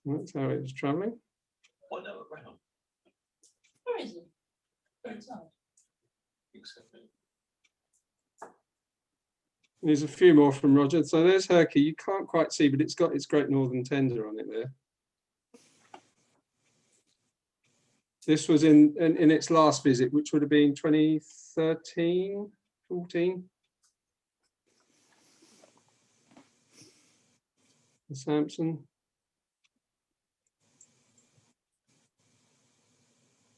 That's how it was travelling. Where is it? Inside. There's a few more from Roger. So there's Herky. You can't quite see, but it's got its Great Northern Tender on it there. This was in its last visit, which would have been 2013, 14. The Simpson.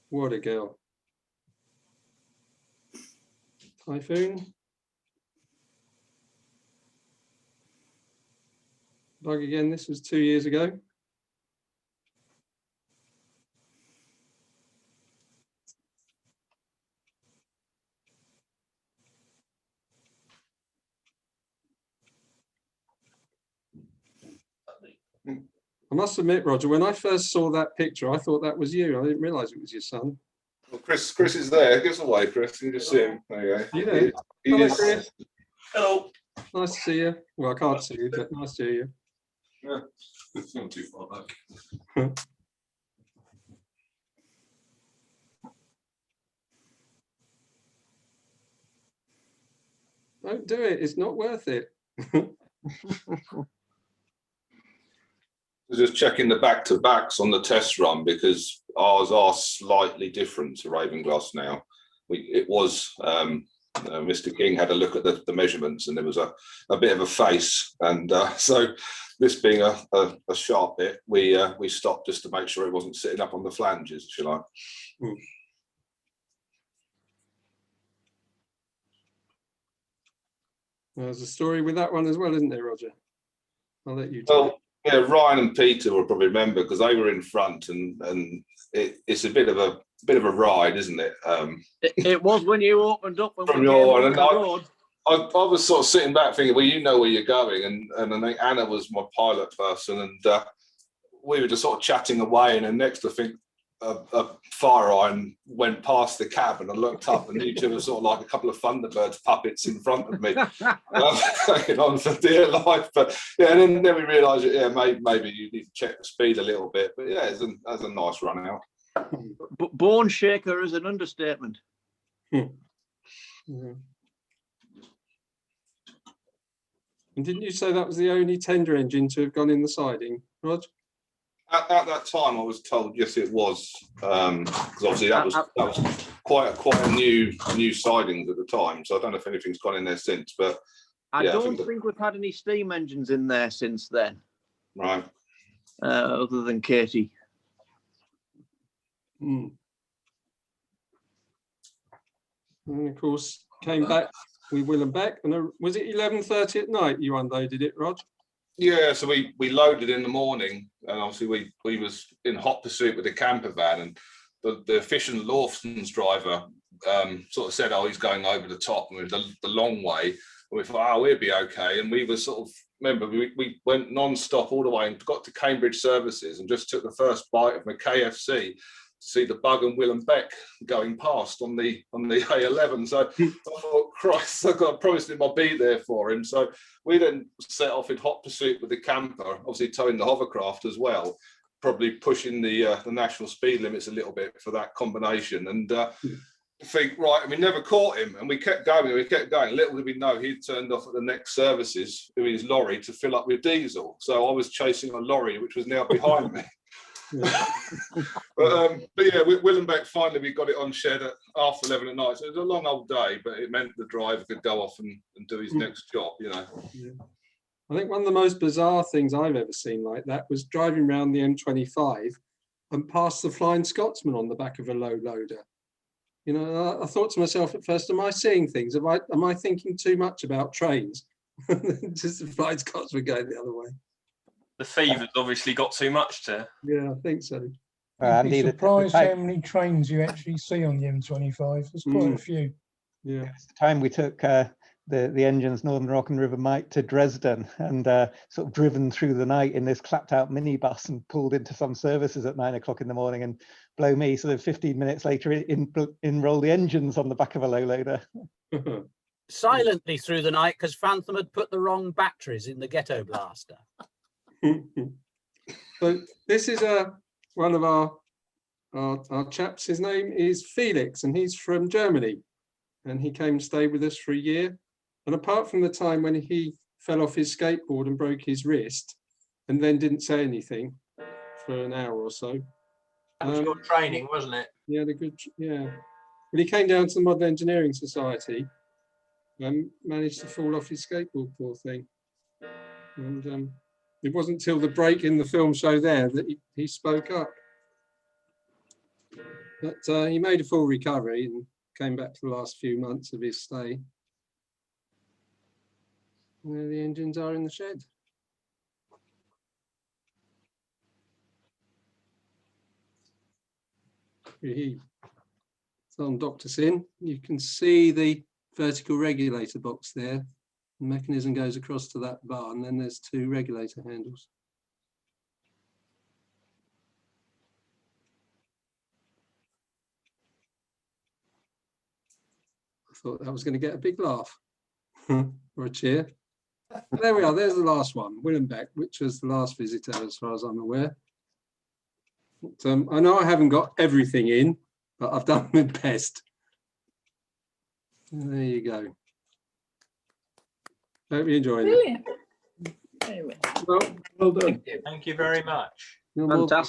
What a girl. Typhoon. Bug again, this was 2 years ago. I must admit, Roger, when I first saw that picture, I thought that was you. I didn't realise it was your son. Well, Chris is there. Give us away, Chris. You just see him. There you go. Yeah. Hello, is. Chris. Hello. Nice to see you. Well, I can't see you, but nice to hear you. Yeah, it's not too far back. Don't do it. It's not worth it. Just checking the back-to-backs on the test run because ours are slightly different to Ravenglass now. It was Mr. King had a look at the measurements and there was a bit of a face, and so this being a sharp bit, we stopped just to make sure it wasn't sitting up on the flanges, if you like. There's a story with that one as well, isn't there, Roger? I'll let you tell. Well, yeah, Ryan and Peter will probably remember because they were in front, and it's a bit of a ride, isn't it? It was when you opened up and from your one, and I was sort of sitting back thinking, well, you know where you're going, and I think Anna was my pilot person, and we were just sort of chatting away, and then next I think a fire iron went past the cab, and I looked up, and you two were sort of like a couple of Thunderbirds puppets in front of me, hanging on for dear life. But yeah, and then we realised that maybe you need to check the speed a little bit. But yeah, it's a nice run out. Bone shaker is an understatement. And didn't you say that was the only tender engine to have gone in the siding, Rog? At that time, I was told yes, it was, because obviously that was quite a new sidings at the time. So I don't know if anything's gone in there since, but I don't think we've had any steam engines in there since then. Right. Other than Katie. And of course, came back with Will and Beck, and was it 11:30 at night you unloaded it, Rog? Yeah, so we loaded in the morning, and obviously we was in hot pursuit with the camper van, and the efficient Lawson's driver sort of said, oh, he's going over the top and the long way, and we thought, oh, we'll be okay. And we were sort of, remember, we went non-stop all the way and got to Cambridge Services and just took the first bite of my KFC to see the Bug and Will and Beck going past on the A11. So I thought, Christ, I promised him I'll be there for him. So we then set off in hot pursuit with the camper, obviously towing the hovercraft as well, probably pushing the national speed limits a little bit for that combination. And think, right, and we never caught him, and we kept going. Little did we know he'd turned off at the next services in his lorry to fill up with diesel. So I was chasing a lorry which was now behind me. But yeah, Will and Beck, finally we got it on shed at 11:30 at night. So it was a long old day, but it meant the driver could go off and do his next job, you know. Yeah. I think one of the most bizarre things I've ever seen like that was driving around the M25 and past the Flying Scotsman on the back of a low loader. You know, I thought to myself at first, am I seeing things? Am I thinking too much about trains? Just the Flying Scotsman going the other way. The fever's obviously got too much to. Yeah, I think so. I'd be surprised how many trains you actually see on the M25. There's quite a few. Yeah. It's the time we took the engines Northern Rock and River Mike to Dresden and sort of driven through the night in this clapped out minibus and pulled into some services at 9 o'clock in the morning, and blow me, sort of 15 minutes later enroll the engines on the back of a low loader. Silently through the night because Phantom had put the wrong batteries in the ghetto blaster. So this is one of our chaps. His name is Felix, and he's from Germany, and he came and stayed with us for a year. And apart from the time when he fell off his skateboard and broke his wrist, and then didn't say anything for an hour or so. That was your training, wasn't it? Yeah, yeah. But he came down to the Modern Engineering Society and managed to fall off his skateboard, poor thing. And it wasn't till the break in the film show there that he spoke up. But he made a full recovery and came back for the last few months of his stay. And there the engines are in the shed. So on Dr. Sin, you can see the vertical regulator box there. The mechanism goes across to that bar, and then there's 2 regulator handles. I thought that was going to get a big laugh or a cheer. There we are, there's the last one, Willenbeck, which was the last visitor as far as I'm aware. But, I know I haven't got everything in, but I've done my best. There you go. Hope you enjoyed it. Brilliant. Well done. Thank you very much. Fantastic.